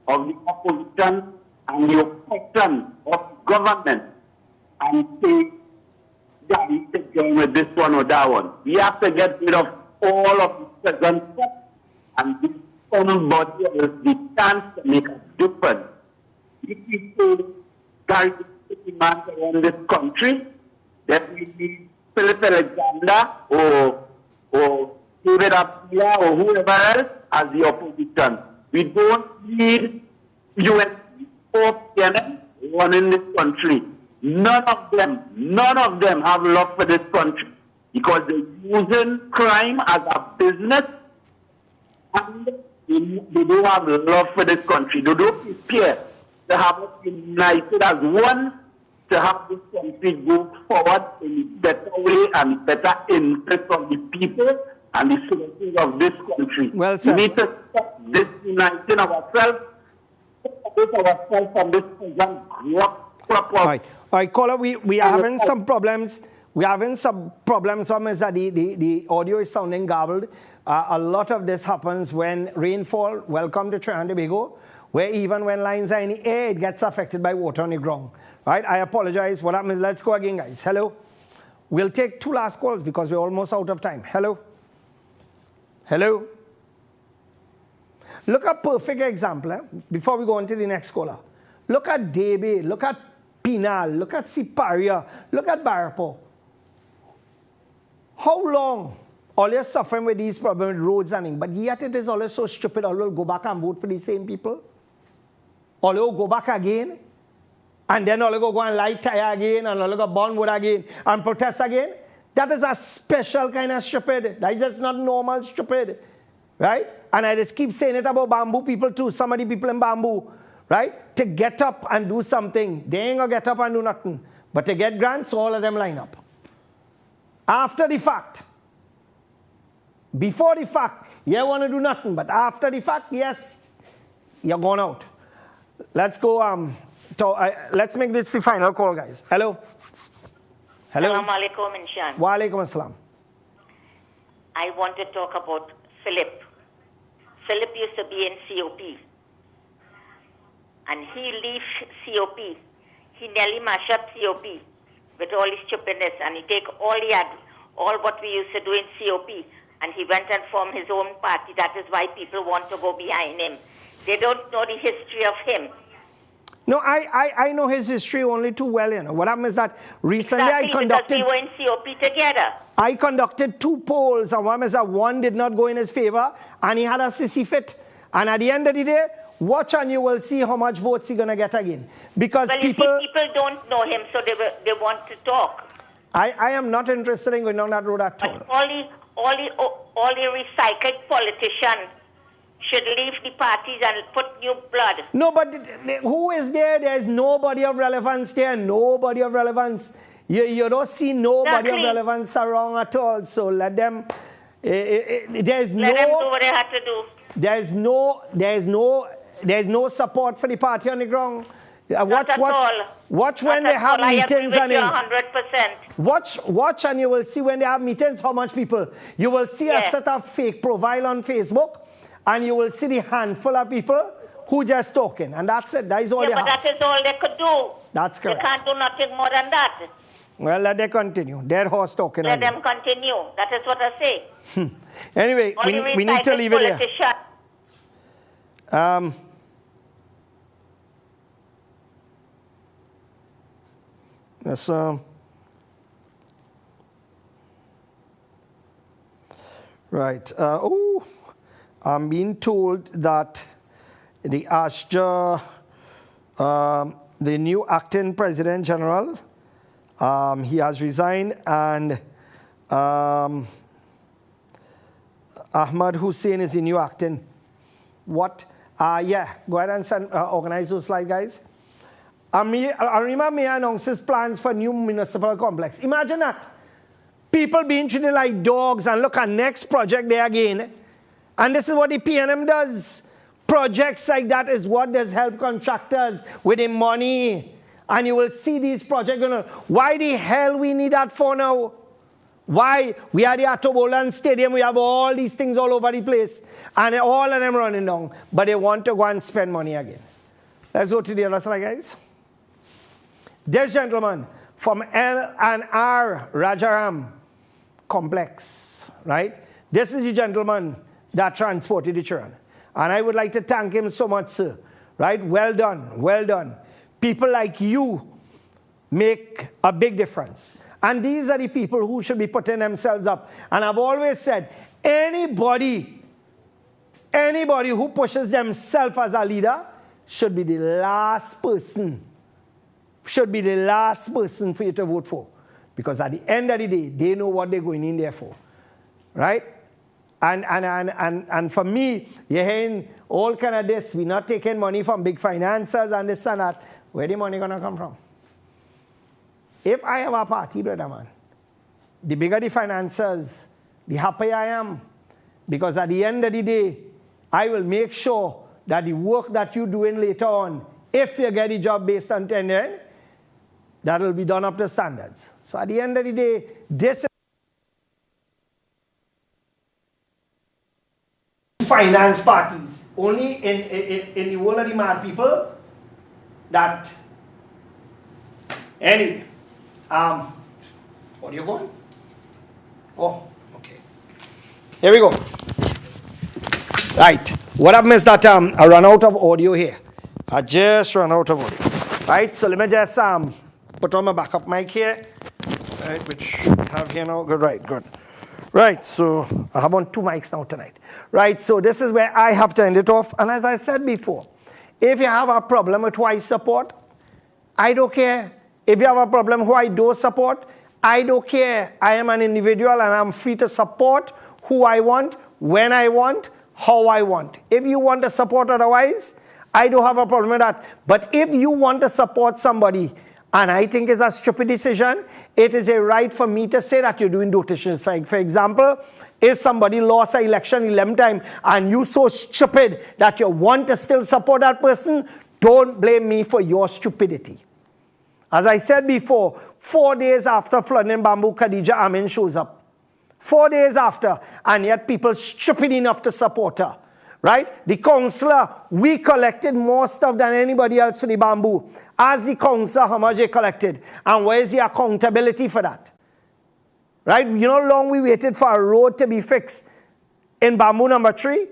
of the opposition and the oppression of government and say Gary sit down with this one or that one. We have to get rid of all of the present and give somebody else the chance to make a difference. If we say Gary is the man to run this country, then we need Philip Alexander or David Abdullah or whoever else as the opposition. We don't need UNC or PNM running this country. None of them have love for this country because they're using crime as a business and they don't have love for this country. They don't prepare to have us united as one to have this country go forward in a better way and better interest of the people and the citizens of this country. Well, we need to stop disuniting ourselves, separate ourselves from this program. All right, caller, we are having some problems. We're having some problems. One is that the audio is sounding garbled. A lot of this happens when rainfall, welcome to Trinidad and Tobago, where even when lines are in the air, it gets affected by water on the ground. Right? I apologize. What happens? Let's go again, guys. Hello. We'll take 2 last calls because we're almost out of time. Hello. Hello. Look at perfect example before we go on to the next caller. Look at Debe. Look at Pinal. Look at Siparia. Look at Barapo. How long? Always suffering with these problems with roads and things, but yet it is always so stupid. All will go back and vote for the same people. All will go back again. And then all will go and light tire again, and all will go burn wood again, and protest again. That is a special kind of stupid. That is just not normal stupid. Right? And I just keep saying it about bamboo people too. Some of the people in bamboo, right? To get up and do something. They ain't gonna get up and do nothing. But to get grants, all of them line up. After the fact. Before the fact, you want to do nothing. But after the fact, yes, you're gone out. Let's go. Let's make this the final call, guys. Hello. Hello. Assalamu alaikum, Inshan. Wa alaikum assalam. I want to talk about Philip. Philip used to be in COP. And he left COP. He nearly mashed up COP with all his stupidness. And he take all what we used to do in COP. And he went and formed his own party. That is why people want to go behind him. They don't know the history of him. No, I know his history only too well, you know. What happened is that recently exactly, I conducted... because we were in COP together. I conducted 2 polls, and one is that one did not go in his favor, and he had a sissy fit. And at the end of the day, watch and you will see how much votes he's going to get again. Because well, people don't know him, so they want to talk. I am not interested in going down that road at all. But all the recycled politicians should leave the parties and put new blood. No, but who is there? There's nobody of relevance there. Nobody of relevance. You don't see nobody of relevance around at all. So let them. Let them do what they have to do. There's no support for the party on the ground. Watch when they have meetings and 100%. Watch and you will see when they have meetings how much people. You will see a set of fake profile on Facebook. And you will see the handful of people who just talking. And that's it. That is all they have. But that is all they could do. That's correct. They can't do nothing more than that. Well, let them continue. Dead horse talking. Let them continue. That is what I say. Anyway, we need to leave it here. Yes, right. I'm being told that the ASJA, the new acting President General, he has resigned, and Ahmad Hussein is the new acting. What? Yeah, go ahead and organize those slides, guys. Arima May announces plans for new municipal complex. Imagine that. People being treated like dogs, and look at next project there again. And this is what the PNM does. Projects like that is what does help contractors with the money. And you will see these projects going on. Why the hell we need that for now? Why? We have the Atobolan Stadium. We have all these things all over the place. And all of them running down. But they want to go and spend money again. Let's go to the other slide, guys. This gentleman, from L&R Rajaram complex, right? This is the gentleman that transported the children. And I would like to thank him so much, sir. Right? Well done. Well done. People like you make a big difference. And these are the people who should be putting themselves up. And I've always said, anybody who pushes themselves as a leader should be the last person for you to vote for. Because at the end of the day, they know what they're going in there for. Right? And for me, you're hearing all kind of this. We're not taking money from big financiers and this and that. Where the money gonna come from? If I have a party, brother man, the bigger the financiers, the happier I am. Because at the end of the day, I will make sure that the work that you're doing later on, if you get the job based on tendering, that will be done up to standards. So at the end of the day, this is finance parties. Only in the world of the mad people that anyway. What are you going? Oh, okay. Here we go. Right. What I've missed that I run out of audio here. I just run out of audio. Right, so let me just put on my backup mic here. Right, which I have here now. Good, right, good. Right, so I have on 2 mics now tonight. Right, so this is where I have to end it off. And as I said before, if you have a problem with who I support, I don't care. If you have a problem who I don't support, I don't care. I am an individual and I'm free to support who I want, when I want, how I want. If you want to support otherwise, I don't have a problem with that. But if you want to support somebody, and I think it's a stupid decision, it is a right for me to say that you're doing dotations. Like, for example, if somebody lost an election 11 times and you're so stupid that you want to still support that person, don't blame me for your stupidity. As I said before, 4 days after flooding in Bamboo, Khadija Amin shows up. 4 days after, and yet people stupid enough to support her. Right? The councillor, we collected more stuff than anybody else for the Bamboo. As the councillor, how much they collected? And where is the accountability for that? Right? You know how long we waited for a road to be fixed in Bamboo number 3?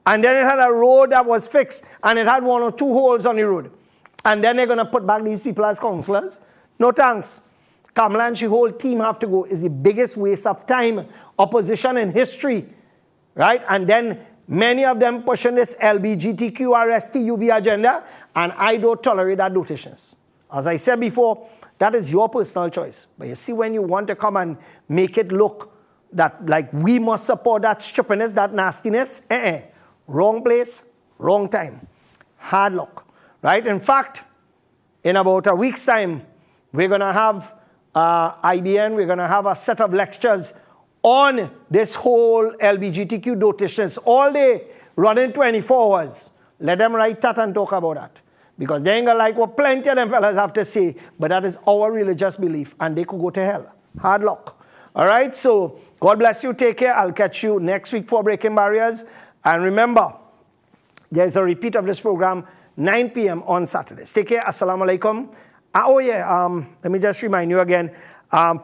And then it had a road that was fixed, and it had 1 or 2 holes on the road. And then they're going to put back these people as councillors? No thanks. Kamala and the whole team have to go. It's the biggest waste of time, opposition in history. Right? And then many of them pushing this LBGTQRSTUV agenda, and I don't tolerate that dotations. As I said before, that is your personal choice. But you see, when you want to come and make it look that like we must support that stupidness, that nastiness, wrong place, wrong time. Hard luck. Right? In fact, in about a week's time, we're going to have IBN, we're going to have a set of lectures on this whole LGBTQ dotations all day, running 24 hours. Let them write that and talk about that. Because they ain't gonna like what plenty of them fellas have to say, but that is our religious belief, and they could go to hell. Hard luck. All right, so God bless you, take care. I'll catch you next week for Breaking Barriers. And remember, there's a repeat of this program, 9 p.m. on Saturdays. Take care, assalamu alaikum. Oh yeah, let me just remind you again,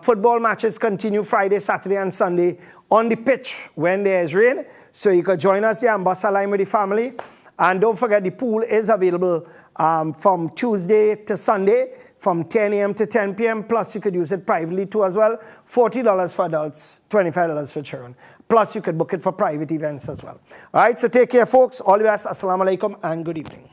football matches continue Friday, Saturday, and Sunday on the pitch when there is rain. So you could join us here and bust a line with the family. And don't forget, the pool is available from Tuesday to Sunday from 10 a.m. to 10 p.m. Plus, you could use it privately too as well. $40 for adults, $25 for children. Plus, you could book it for private events as well. All right, so take care, folks. All the best. Assalamu alaikum and good evening.